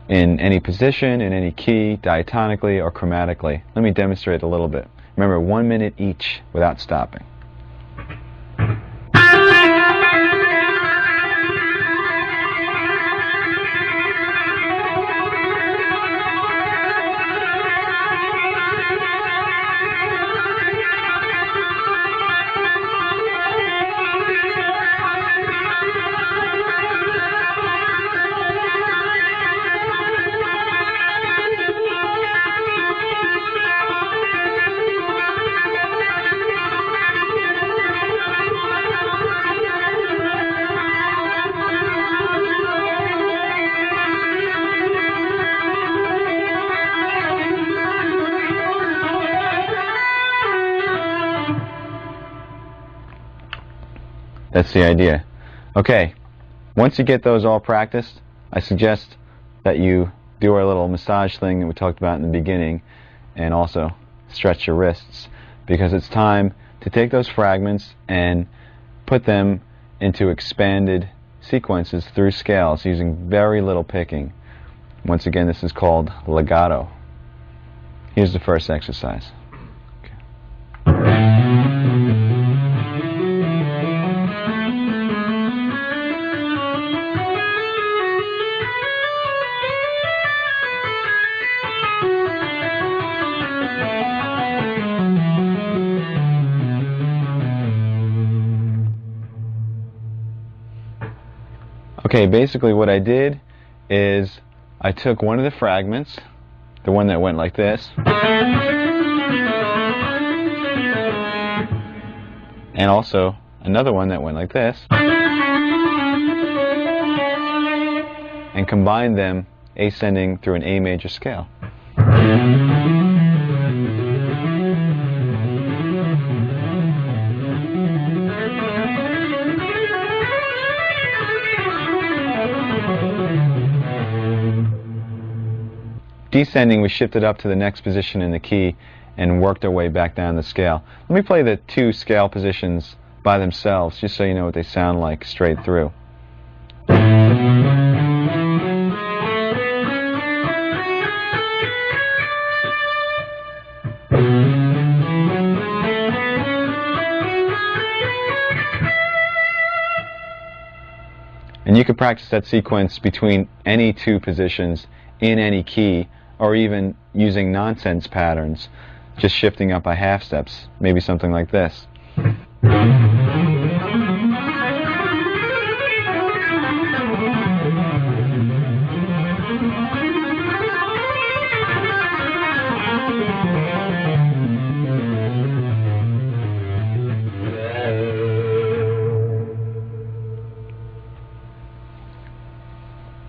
in any position, in any key, diatonically or chromatically. Let me demonstrate a little bit. Remember, 1 minute each without stopping. That's the idea. Okay, once you get those all practiced, I suggest that you do our little massage thing that we talked about in the beginning, and also stretch your wrists, because it's time to take those fragments and put them into expanded sequences through scales using very little picking. Once again, this is called legato. Here's the first exercise. Okay, basically what I did is I took one of the fragments, the one that went like this, and also another one that went like this, and combined them ascending through an A major scale. Descending, we shifted up to the next position in the key and worked our way back down the scale. Let me play the two scale positions by themselves, just so you know what they sound like straight through. And you can practice that sequence between any two positions in any key, or even using nonsense patterns, just shifting up by half steps, maybe something like this.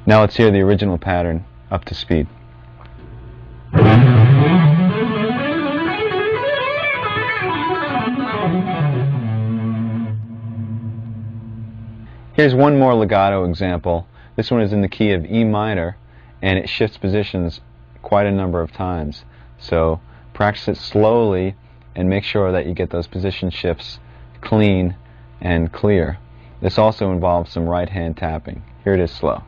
Now let's hear the original pattern up to speed. Here's one more legato example. This one is in the key of E minor, and it shifts positions quite a number of times. So practice it slowly and make sure that you get those position shifts clean and clear. This also involves some right hand tapping. Here it is slow.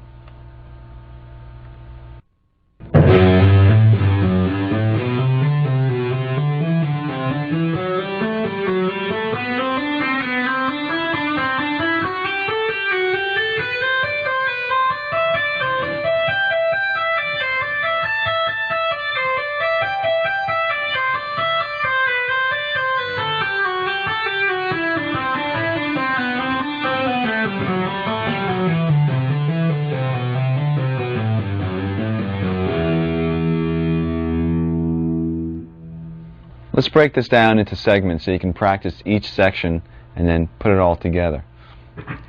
Let's break this down into segments so you can practice each section and then put it all together.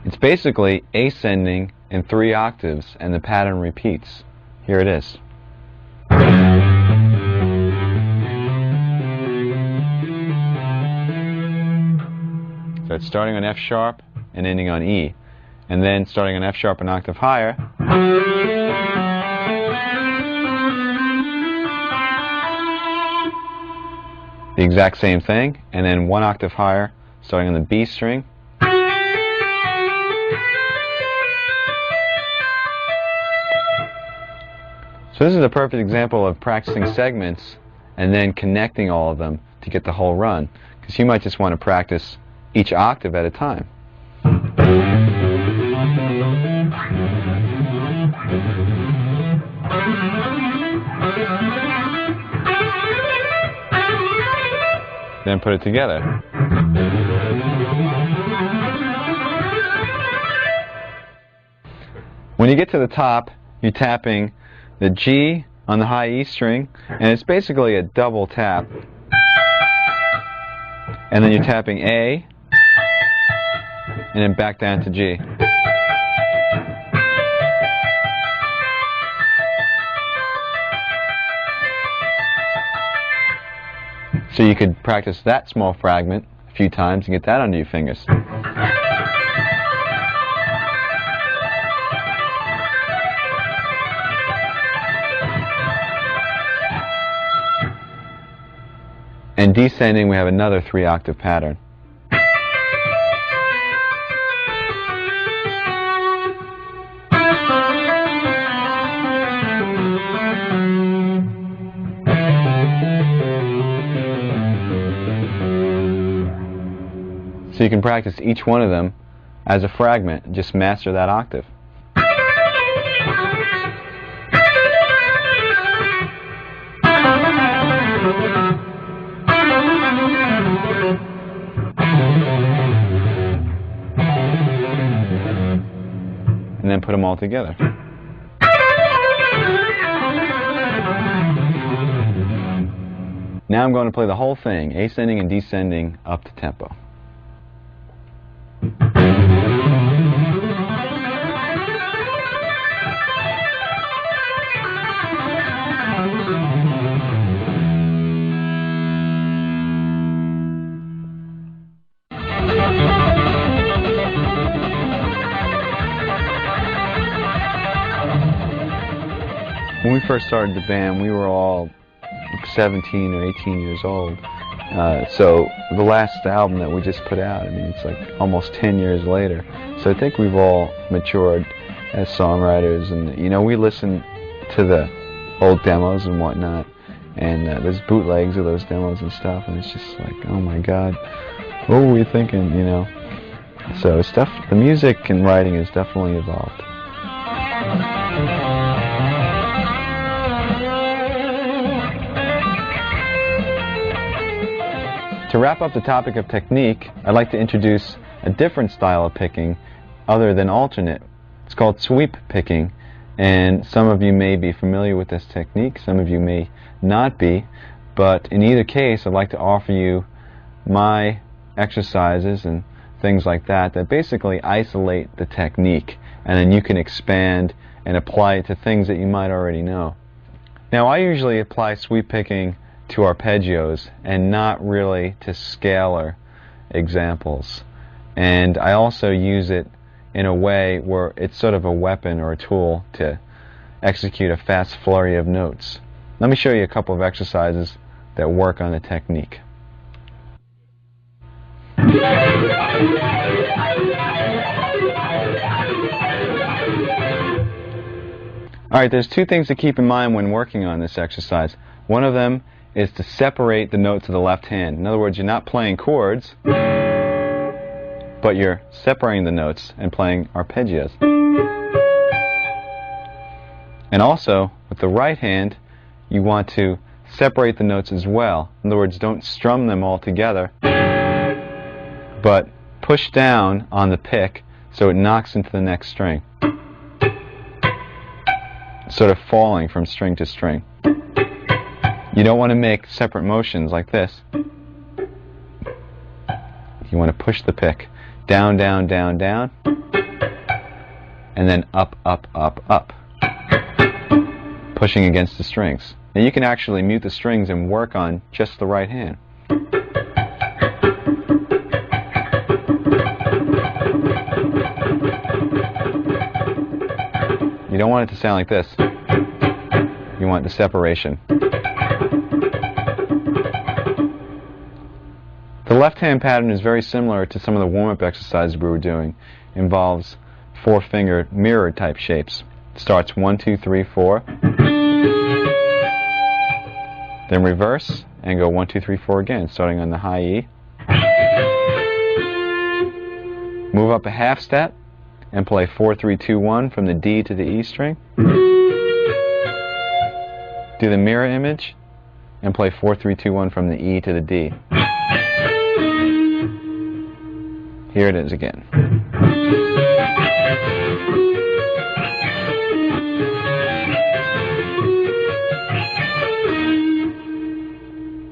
It's basically ascending in 3 octaves, and the pattern repeats. Here it is. So it's starting on F sharp and ending on E, and then starting on F sharp an octave higher, the exact same thing, and then 1 octave higher, starting on the B string, So this is a perfect example of practicing segments and then connecting all of them to get the whole run, because you might just want to practice each octave at a time. Then put it together. When you get to the top, you're tapping the G on the high E string, and it's basically a double tap. And then you're tapping A, and then back down to G. So you could practice that small fragment a few times and get that under your fingers. And descending, we have another 3-octave pattern. So you can practice each one of them as a fragment and just master that octave. And then put them all together. Now I'm going to play the whole thing, ascending and descending up to tempo. When we first started the band, we were all 17 or 18 years old. So the last album that we just put out, I mean, it's like almost 10 years later. So I think we've all matured as songwriters, and you know, we listen to the old demos and whatnot, and there's bootlegs of those demos and stuff, and it's just like, oh my God, what were we thinking, you know? So it's the music and writing has definitely evolved. To wrap up the topic of technique, I'd like to introduce a different style of picking other than alternate. It's called sweep picking, and some of you may be familiar with this technique, some of you may not be, but in either case I'd like to offer you my exercises and things like that that basically isolate the technique, and then you can expand and apply it to things that you might already know. Now I usually apply sweep picking to arpeggios and not really to scalar examples, and I also use it in a way where it's sort of a weapon or a tool to execute a fast flurry of notes. Let me show you a couple of exercises that work on the technique. Alright, there's two things to keep in mind when working on this exercise. One of them is to separate the notes of the left hand. In other words, you're not playing chords, but you're separating the notes and playing arpeggios. And also, with the right hand, you want to separate the notes as well. In other words, don't strum them all together, but push down on the pick so it knocks into the next string, sort of falling from string to string. You don't want to make separate motions like this. You want to push the pick down, down, down, down, and then up, up, up, up, pushing against the strings. Now you can actually mute the strings and work on just the right hand. You don't want it to sound like this. You want the separation. The left-hand pattern is very similar to some of the warm-up exercises we were doing. It involves 4-finger mirror type shapes. It starts 1, 2, 3, 4. Then reverse and go 1, 2, 3, 4 again, starting on the high E. Move up a half step and play 4, 3, 2, 1 from the D to the E string. Do the mirror image and play 4, 3, 2, 1 from the E to the D. Here it is again.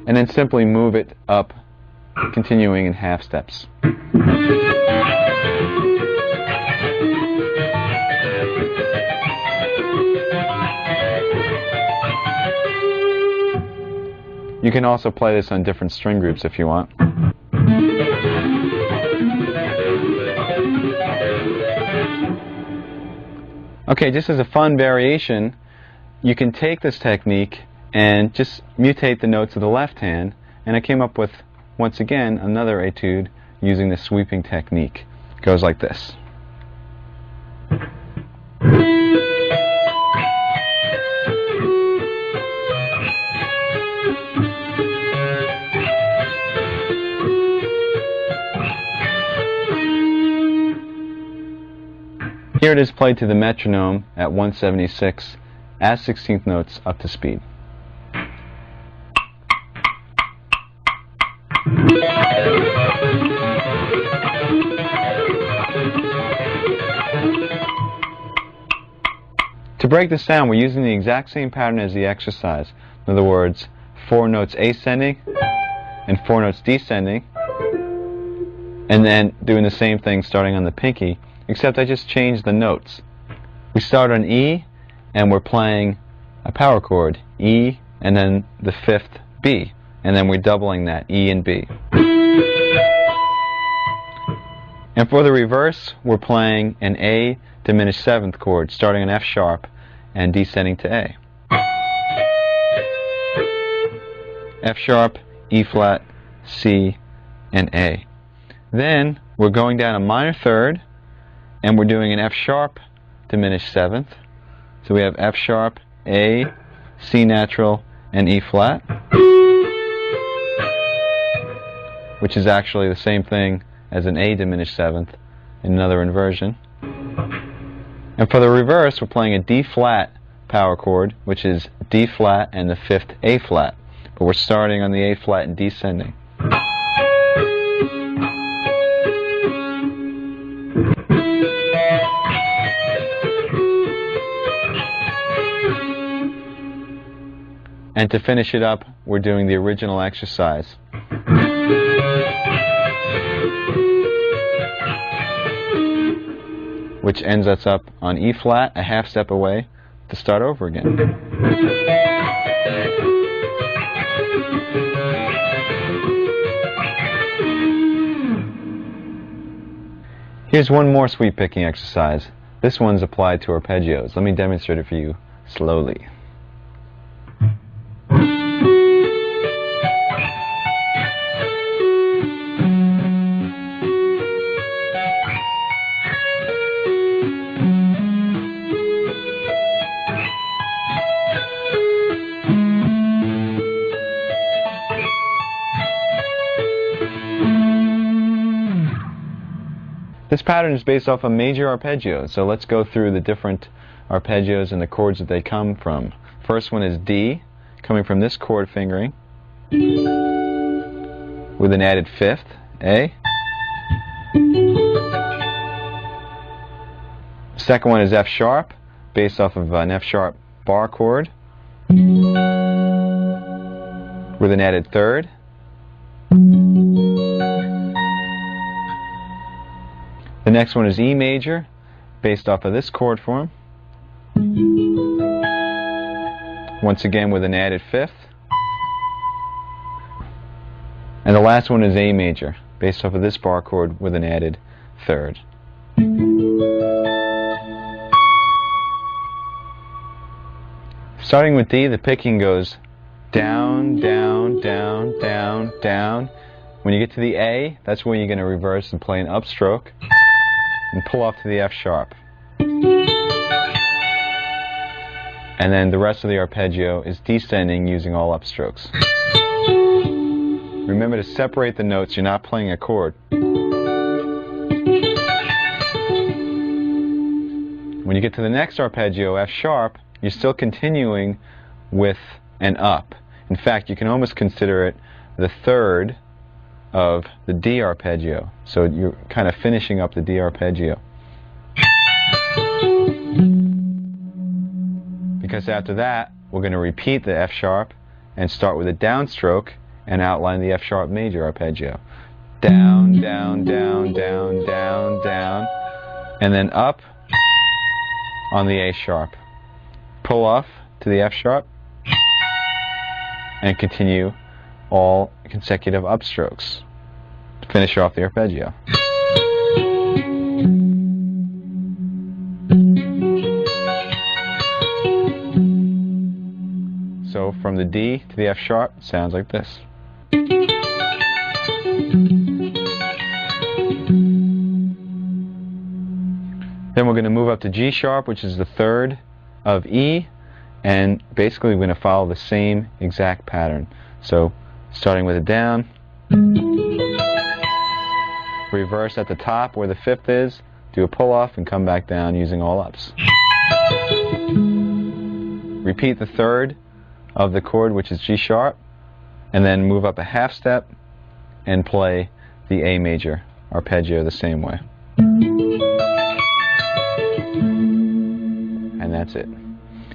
And then simply move it up, continuing in half steps. You can also play this on different string groups if you want. Okay, just as a fun variation, you can take this technique and just mutate the notes of the left hand, and I came up with, once again, another etude using the sweeping technique. It goes like this. Here it is played to the metronome at 176 as 16th notes up to speed. To break this down, we're using the exact same pattern as the exercise. In other words, 4 notes ascending and 4 notes descending, and then doing the same thing starting on the pinky, except I just changed the notes. We start on E, and we're playing a power chord, E, and then the 5th B, and then we're doubling that, E and B. And for the reverse, we're playing an A diminished 7th chord, starting on F sharp and descending to A. F sharp, E flat, C, and A. Then we're going down a minor third, and we're doing an F sharp diminished 7th. So we have F sharp, A, C natural, and E flat, which is actually the same thing as an A diminished 7th in another inversion. And for the reverse, we're playing a D flat power chord, which is D flat and the 5th A flat. But we're starting on the A flat and descending. And to finish it up, we're doing the original exercise. Which ends us up on E flat, a half step away, to start over again. Here's one more sweep picking exercise. This one's applied to arpeggios. Let me demonstrate it for you slowly. This pattern is based off a major arpeggio, so let's go through the different arpeggios and the chords that they come from. First one is D, coming from this chord fingering, with an added 5th, A. Second one is F sharp, based off of an F sharp bar chord, with an added 3rd. The next one is E major, based off of this chord form, once again with an added 5th. And the last one is A major, based off of this bar chord with an added 3rd. Starting with D, the picking goes down, down, down, down, down. When you get to the A, that's where you're going to reverse and play an upstroke and pull off to the F sharp. And then the rest of the arpeggio is descending using all upstrokes. Remember to separate the notes. You're not playing a chord. When you get to the next arpeggio, F sharp, you're still continuing with an up. In fact, you can almost consider it the third of the D arpeggio. So you're kind of finishing up the D arpeggio. Because after that, we're going to repeat the F sharp and start with a downstroke and outline the F sharp major arpeggio. Down, down, down, down, down, down, and then up on the A sharp. Pull off to the F sharp and continue all consecutive upstrokes to finish off the arpeggio. So from the D to the F sharp, it sounds like this. Then we're going to move up to G sharp, which is the third of E, and basically we're going to follow the same exact pattern. So starting with a down, reverse at the top where the fifth is, do a pull off and come back down using all ups. Repeat the third of the chord, which is G sharp, and then move up a half step and play the A major arpeggio the same way. And that's it.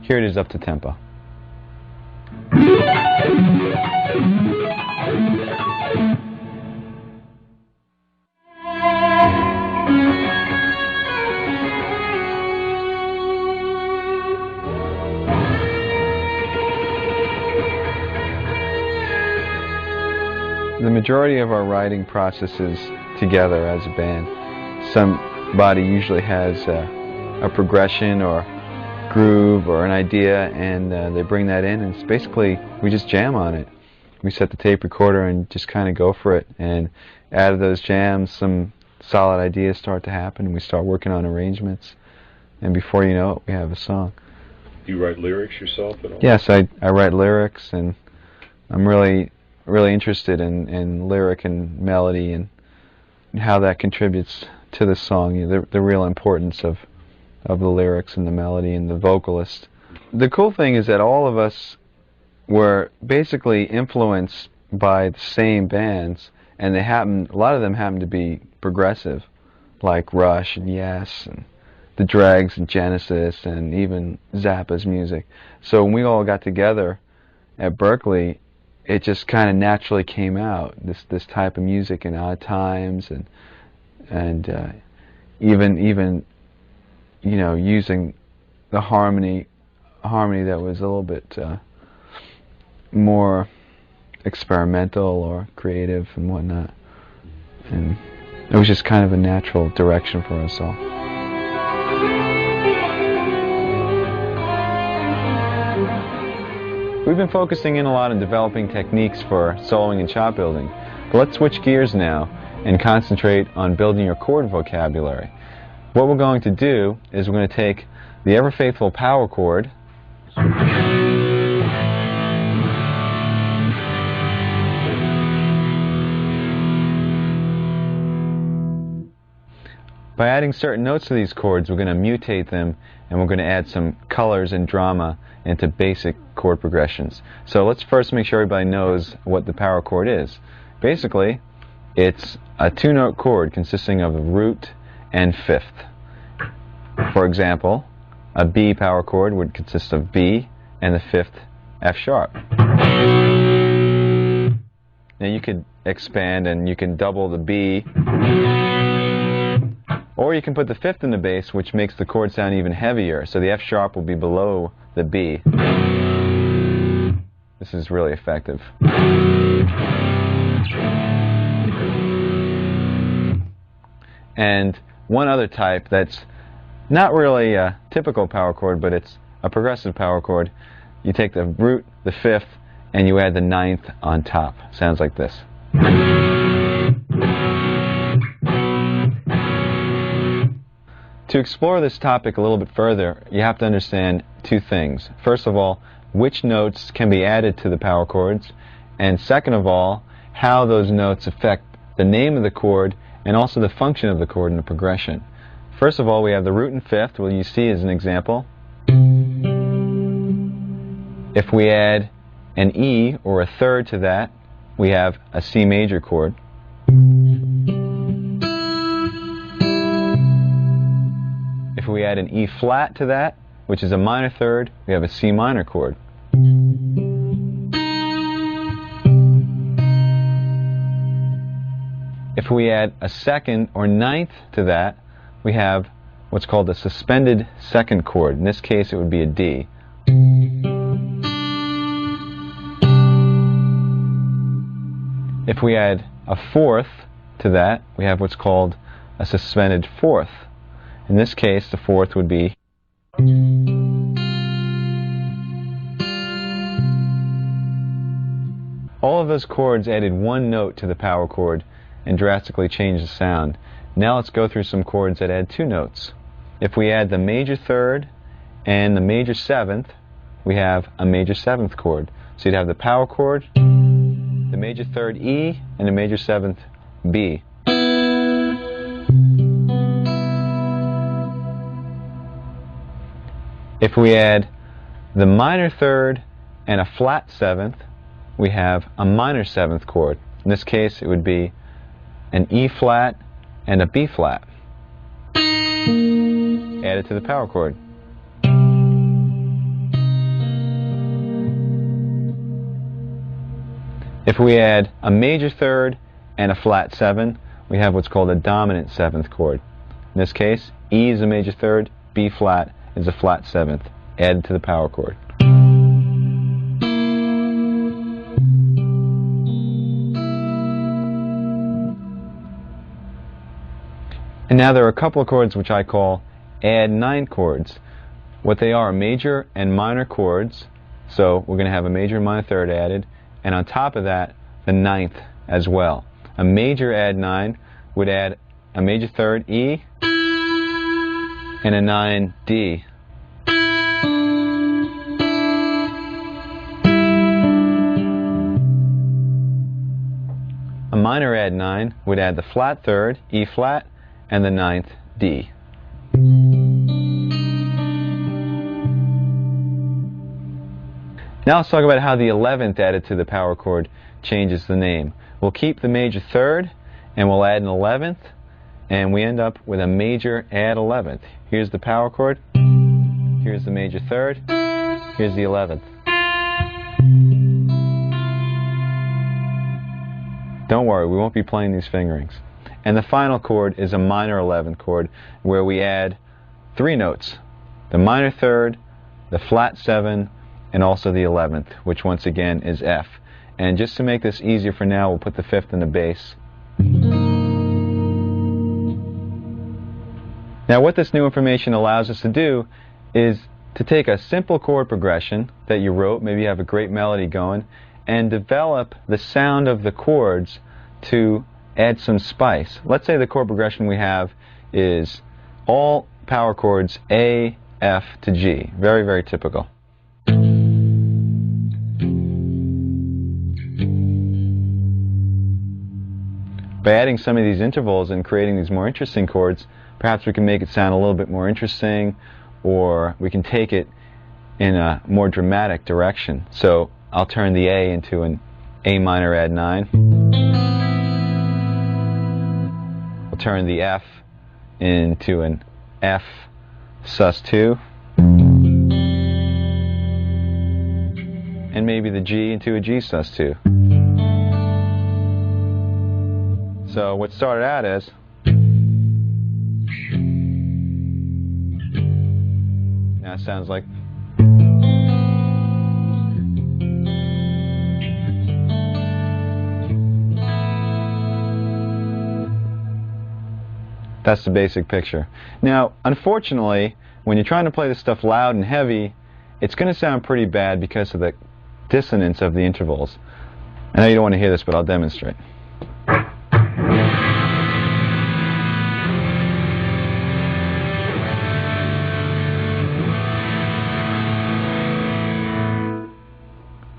Here it is up to tempo. The majority of our writing process is together as a band. Somebody usually has a progression or groove or an idea, and they bring that in, and it's basically we just jam on it. We set the tape recorder and just kind of go for it, and out of those jams some solid ideas start to happen, and we start working on arrangements, and before you know it, we have a song. Do you write lyrics yourself at all? Yes, I write lyrics, and I'm really interested in lyric and melody and how that contributes to the song. You know, the real importance of the lyrics and the melody and the vocalist. The cool thing is that all of us were basically influenced by the same bands, and a lot of them happen to be progressive, like Rush and Yes and the Dregs and Genesis and even Zappa's music. So when we all got together at Berkeley, it just kind of naturally came out, this type of music in odd times, and even you know, using the harmony that was a little bit more experimental or creative and whatnot. And it was just kind of a natural direction for us all. We've been focusing in a lot on developing techniques for soloing and chop building, but let's switch gears now and concentrate on building your chord vocabulary. What we're going to do is we're going to take the ever-faithful power chord by adding certain notes to these chords. We're going to mutate them, and we're going to add some colors and drama into basic chord progressions. So let's first make sure everybody knows what the power chord is. Basically, it's a two-note chord consisting of the root and fifth. For example, a B power chord would consist of B and the fifth F sharp. Now you could expand and you can double the B, or you can put the fifth in the bass, which makes the chord sound even heavier, so the F sharp will be below the B. This is really effective. And one other type that's not really a typical power chord, but it's a progressive power chord. You take the root, the fifth, and you add the ninth on top. Sounds like this. To explore this topic a little bit further, you have to understand two things. First of all, which notes can be added to the power chords, and second of all, how those notes affect the name of the chord and also the function of the chord in the progression. First of all, we have the root and fifth, what you see as an example. If we add an E or a third to that, we have a C major chord. If we add an E flat to that, which is a minor third, we have a C minor chord. If we add a second or ninth to that, we have what's called a suspended second chord. In this case, it would be a D. If we add a fourth to that, we have what's called a suspended fourth. In this case, the fourth would be. All of those chords added one note to the power chord and drastically changed the sound. Now let's go through some chords that add two notes. If we add the major third and the major seventh, we have a major seventh chord. So you'd have the power chord, the major third E, and the major seventh B. If we add the minor third and a flat seventh, we have a minor seventh chord. In this case, it would be an E flat and a B flat added to the power chord. If we add a major third and a flat seven, we have what's called a dominant seventh chord. In this case, E is a major third, B flat is a flat seventh added to the power chord. And now there are a couple of chords which I call add nine chords. What they are major and minor chords. So we're going to have a major and minor third added, and on top of that, the ninth as well. A major add nine would add a major third E and a 9 D. A minor add nine would add the flat third, E flat, and the ninth D. Now let's talk about how the 11th added to the power chord changes the name. We'll keep the major third and we'll add an 11th, and we end up with a major add 11th. Here's the power chord, here's the major third, here's the 11th. Don't worry, we won't be playing these fingerings. And the final chord is a minor 11th chord where we add three notes. The minor third, the flat 7, and also the 11th, which once again is F. And just to make this easier for now, we'll put the 5th in the bass. Now what this new information allows us to do is to take a simple chord progression that you wrote, maybe you have a great melody going, and develop the sound of the chords to add some spice. Let's say the chord progression we have is all power chords A, F to G. Very, very typical. By adding some of these intervals and creating these more interesting chords, perhaps we can make it sound a little bit more interesting, or we can take it in a more dramatic direction. So I'll turn the A into an A minor add 9. We'll turn the F into an F sus 2. And maybe the G into a G sus 2. So what started out as now it sounds like. That's the basic picture. Now, unfortunately, when you're trying to play this stuff loud and heavy, it's going to sound pretty bad because of the dissonance of the intervals. I know you don't want to hear this, but I'll demonstrate.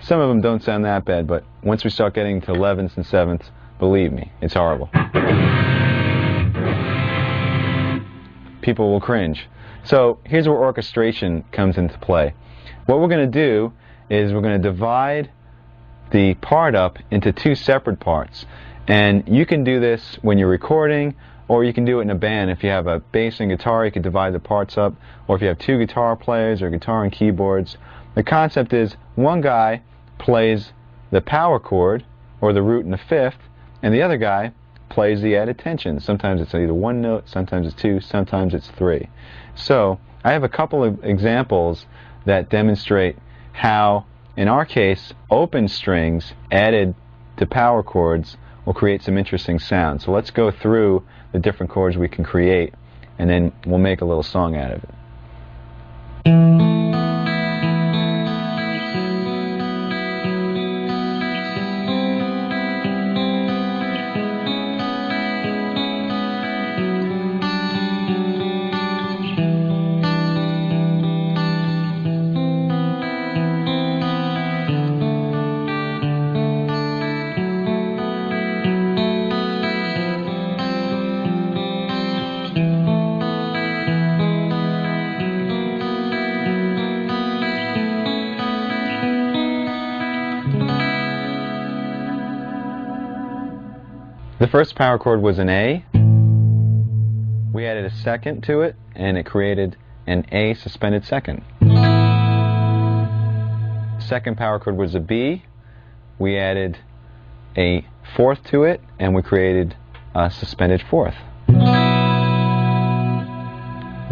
Some of them don't sound that bad, but once we start getting to 11ths and 7ths, believe me, it's horrible. People will cringe. So here's where orchestration comes into play. What we're going to do is we're going to divide the part up into two separate parts. And you can do this when you're recording, or you can do it in a band. If you have a bass and guitar, you can divide the parts up. Or if you have two guitar players or guitar and keyboards. The concept is one guy plays the power chord, or the root and the fifth, and the other guy plays the added tension. Sometimes it's either one note, sometimes it's two, sometimes it's three. So I have a couple of examples that demonstrate how, in our case, open strings added to power chords will create some interesting sounds. So let's go through the different chords we can create, and then we'll make a little song out of it. The first power chord was an A. We added a second to it, and it created an A suspended second. Second power chord was a B. We added a fourth to it, and we created a suspended fourth. The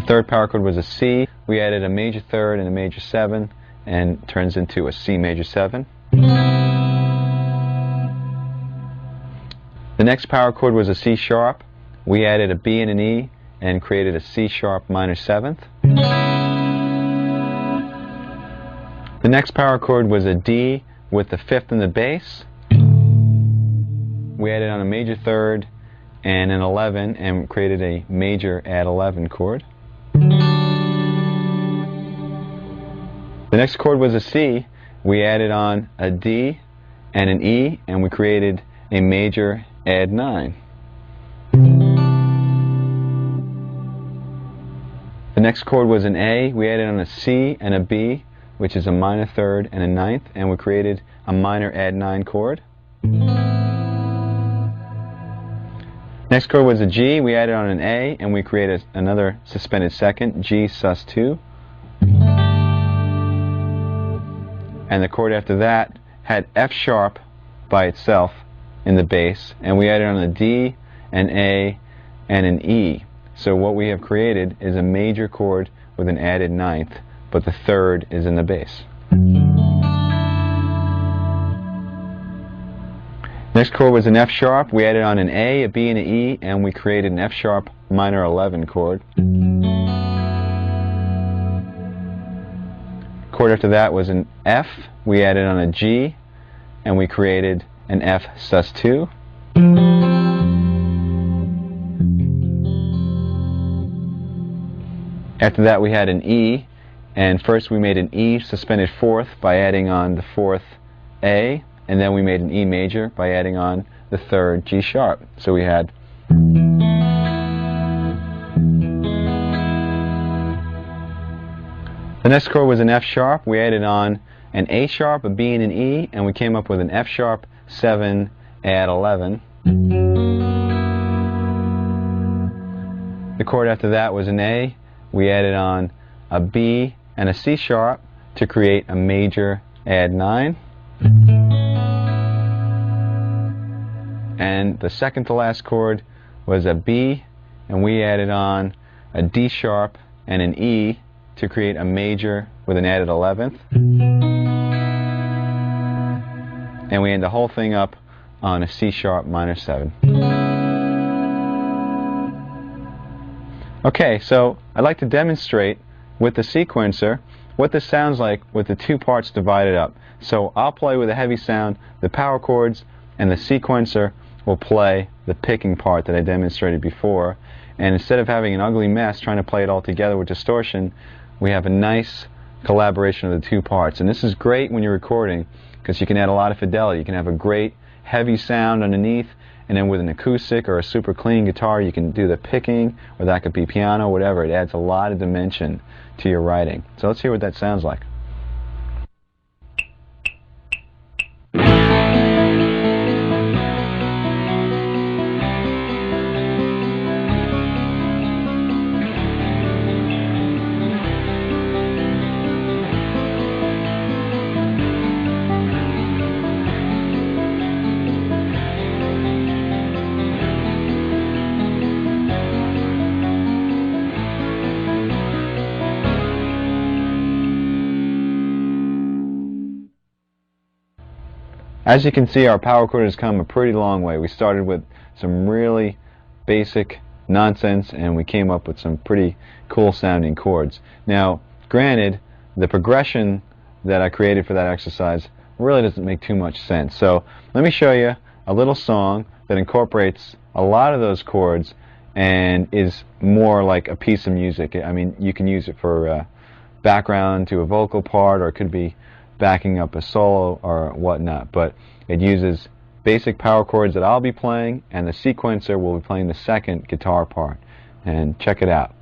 third power chord was a C. We added a major third and a major seven, and it turns into a C major seven. The next power chord was a C sharp. We added a B and an E and created a C sharp minor seventh. The next power chord was a D with the fifth and the bass. We added on a major third and an 11 and created a major add 11 chord. The next chord was a C. We added on a D and an E, and we created a major add 9. The next chord was an A. We added on a C and a B, which is a minor third and a ninth, and we created a minor add 9 chord. Next chord was a G. We added on an A, and we created another suspended second, G sus 2. And the chord after that had F sharp by itself in the bass, and we added on a D, an A, and an E. So what we have created is a major chord with an added ninth, but the third is in the bass. Next chord was an F sharp. We added on an A, a B, and an E, and we created an F sharp minor 11 chord. Chord after that was an F. We added on a G, and we created an F sus 2. After that we had an E, and first we made an E suspended fourth by adding on the fourth A, and then we made an E major by adding on the third G sharp. So we had the next chord was an F sharp. We added on an A sharp, a B, and an E, and we came up with an F sharp 7 add 11. The chord after that was an A. We added on a B and a C sharp to create a major add 9. And the second to last chord was a B, and we added on a D sharp and an E to create a major with an added 11th. And we end the whole thing up on a C sharp minor 7. Okay, so I'd like to demonstrate with the sequencer what this sounds like with the two parts divided up. So I'll play with a heavy sound, the power chords, and the sequencer will play the picking part that I demonstrated before. And instead of having an ugly mess trying to play it all together with distortion, we have a nice collaboration of the two parts. And this is great when you're recording because you can add a lot of fidelity. You can have a great heavy sound underneath, and then with an acoustic or a super clean guitar you can do the picking, or that could be piano, whatever. It adds a lot of dimension to your writing. So let's hear what that sounds like. As you can see, our power chord has come a pretty long way. We started with some really basic nonsense and we came up with some pretty cool sounding chords. Now, granted, the progression that I created for that exercise really doesn't make too much sense. So let me show you a little song that incorporates a lot of those chords and is more like a piece of music. I mean, you can use it for background to a vocal part, or it could be backing up a solo or whatnot, but it uses basic power chords that I'll be playing, and the sequencer will be playing the second guitar part. And check it out.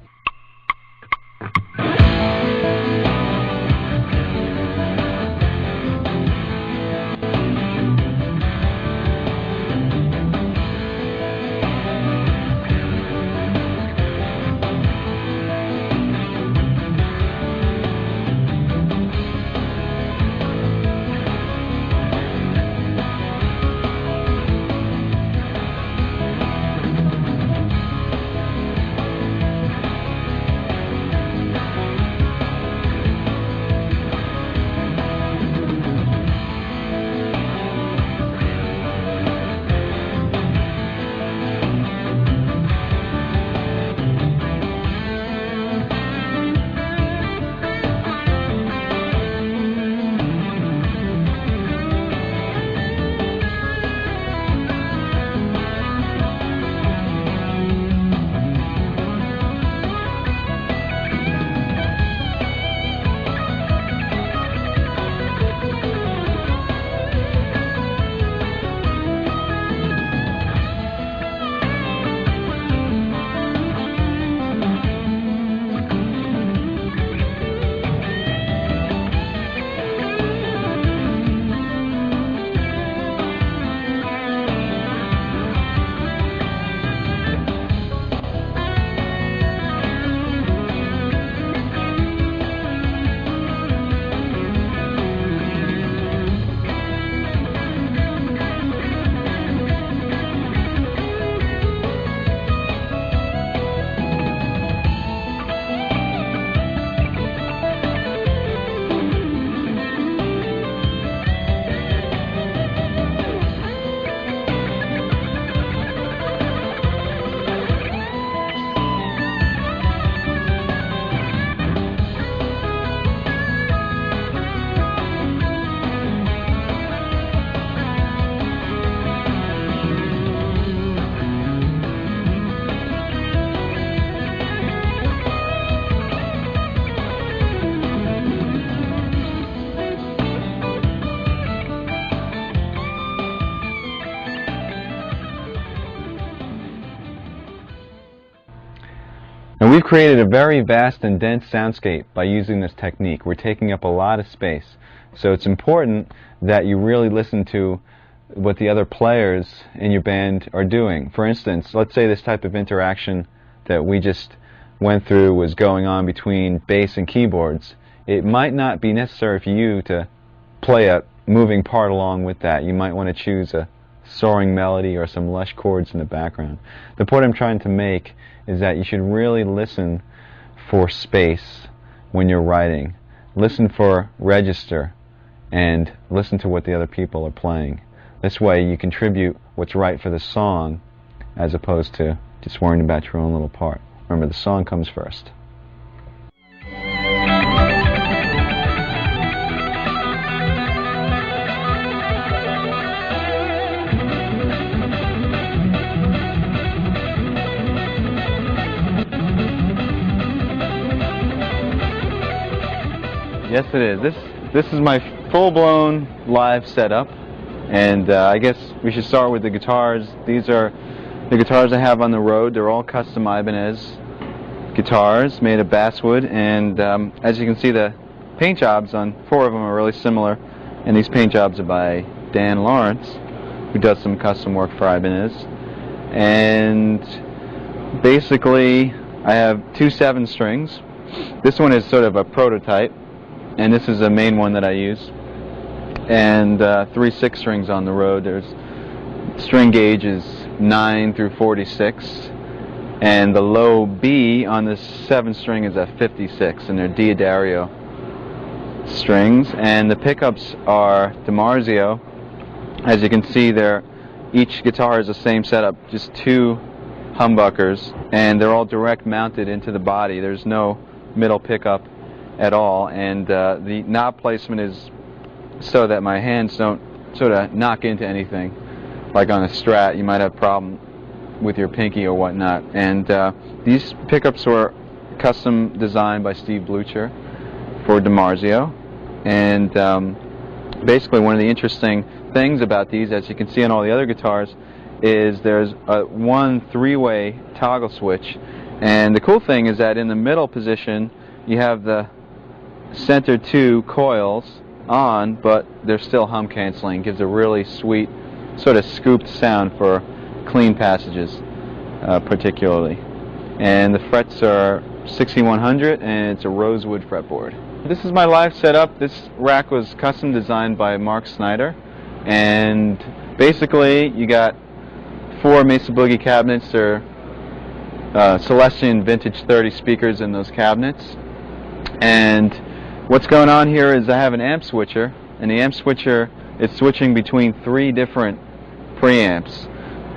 Now we've created a very vast and dense soundscape by using this technique. We're taking up a lot of space. So it's important that you really listen to what the other players in your band are doing. For instance, let's say this type of interaction that we just went through was going on between bass and keyboards. It might not be necessary for you to play a moving part along with that. You might want to choose a soaring melody or some lush chords in the background. The point I'm trying to make is that you should really listen for space when you're writing. Listen for register and listen to what the other people are playing. This way you contribute what's right for the song as opposed to just worrying about your own little part. Remember, the song comes first. Yes, it is. This is my full-blown live setup, and I guess we should start with the guitars. These are the guitars I have on the road. They're all custom Ibanez guitars made of basswood, and as you can see, the paint jobs on 4 of them are really similar, and these paint jobs are by Dan Lawrence, who does some custom work for Ibanez. And basically, I have 2 7-strings. This one is sort of a prototype, and this is the main one that I use. And 3 6-strings on the road. There's string gauge is 9 through 46, and the low B on this 7-string is a 56, and they're Diodario strings. And the pickups are DiMarzio. As you can see, each guitar is the same setup, just 2 humbuckers, and they're all direct mounted into the body. There's no middle pickup at all, and the knob placement is so that my hands don't sort of knock into anything. Like on a Strat, you might have a problem with your pinky or whatnot. And these pickups were custom designed by Steve Blucher for DiMarzio. And basically one of the interesting things about these, as you can see on all the other guitars, is there's one 3-way toggle switch. And the cool thing is that in the middle position you have the center 2 coils on, but they're still hum canceling. Gives a really sweet sort of scooped sound for clean passages, particularly. And the frets are 6100, and it's a rosewood fretboard. This is my live setup. This rack was custom designed by Mark Snyder, and basically you got 4 Mesa Boogie cabinets. They're Celestion Vintage 30 speakers in those cabinets. And what's going on here is I have an amp switcher, and the amp switcher is switching between 3 different preamps,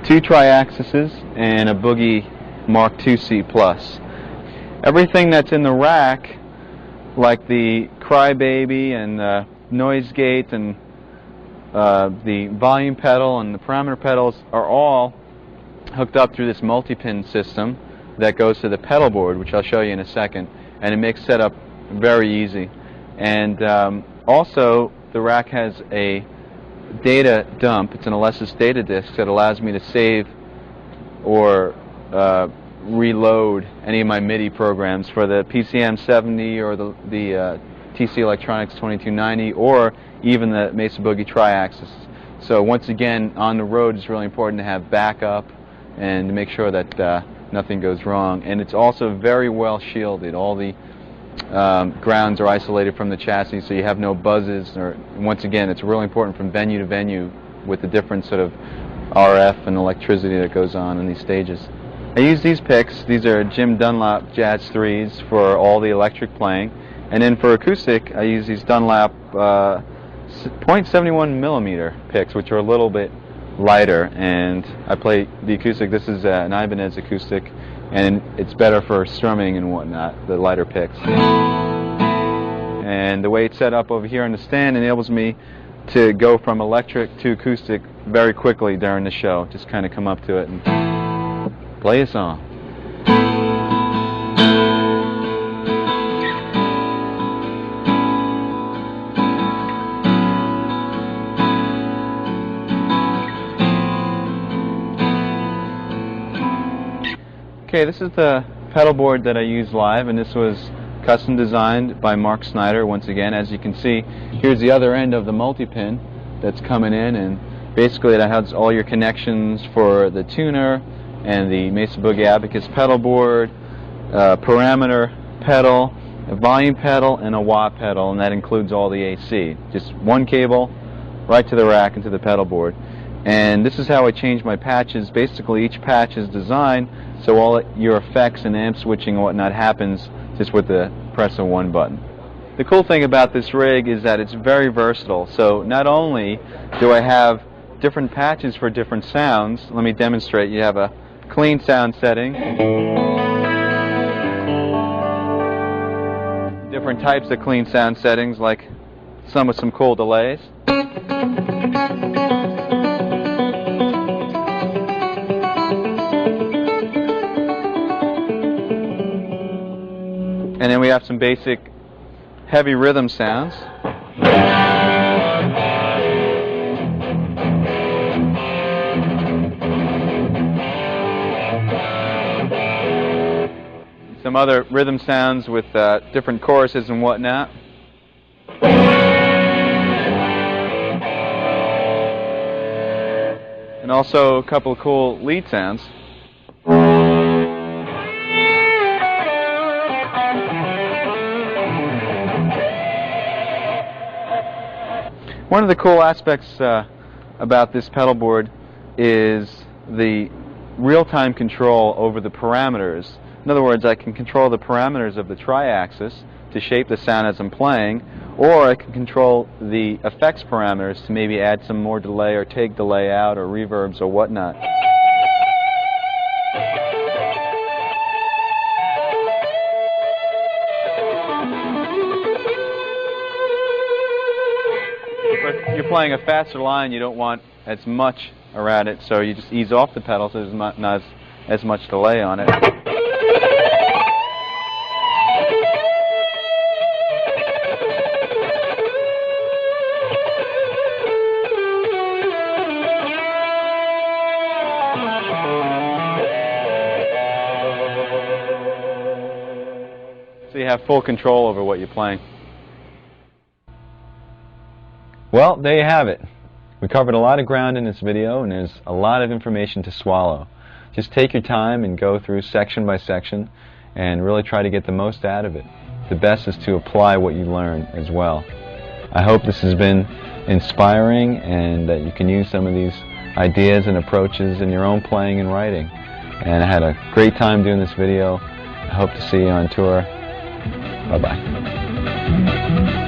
2 triaxises and a Boogie Mark II C+. Everything that's in the rack, like the Crybaby and the noise gate and the volume pedal and the parameter pedals, are all hooked up through this multi-pin system that goes to the pedal board, which I'll show you in a second, and it makes setup very easy. And also the rack has a data dump. It's an Alesis data disk that allows me to save or reload any of my MIDI programs for the PCM 70 or the TC Electronics 2290, or even the Mesa Boogie Triaxis. So once again, on the road it's really important to have backup and to make sure that nothing goes wrong. And it's also very well shielded. All the grounds are isolated from the chassis, so you have no buzzes. Or once again, it's really important from venue to venue with the different sort of RF and electricity that goes on in these stages. I use these picks. These are Jim Dunlap Jazz 3s for all the electric playing, and then for acoustic I use these Dunlap 0.71 millimeter picks, which are a little bit lighter, and I play the acoustic. This is an Ibanez acoustic, and it's better for strumming and whatnot, the lighter picks. And the way it's set up over here on the stand enables me to go from electric to acoustic very quickly during the show. Just kind of come up to it and play a song. Okay, this is the pedal board that I use live, and this was custom designed by Mark Snyder. Once again, as you can see, here's the other end of the multi-pin that's coming in, and basically that has all your connections for the tuner and the Mesa Boogie Abacus pedal board, parameter pedal, a volume pedal, and a wah pedal, and that includes all the AC. Just one cable right to the rack and to the pedal board. And this is how I change my patches. Basically, each patch is designed so all your effects and amp switching and whatnot happens just with the press of one button. The cool thing about this rig is that it's very versatile. So not only do I have different patches for different sounds, let me demonstrate. You have a clean sound setting, different types of clean sound settings, like some with some cool delays. And then we have some basic heavy rhythm sounds. Some other rhythm sounds with different choruses and whatnot. And also a couple of cool lead sounds. One of the cool aspects about this pedal board is the real-time control over the parameters. In other words, I can control the parameters of the tri-axis to shape the sound as I'm playing, or I can control the effects parameters to maybe add some more delay or take delay out or reverbs or whatnot. If you're playing a faster line, you don't want as much around it, so you just ease off the pedal so there's not as much delay on it. So you have full control over what you're playing. Well, there you have it. We covered a lot of ground in this video, and there's a lot of information to swallow. Just take your time and go through section by section and really try to get the most out of it. The best is to apply what you learn as well. I hope this has been inspiring and that you can use some of these ideas and approaches in your own playing and writing. And I had a great time doing this video. I hope to see you on tour. Bye-bye.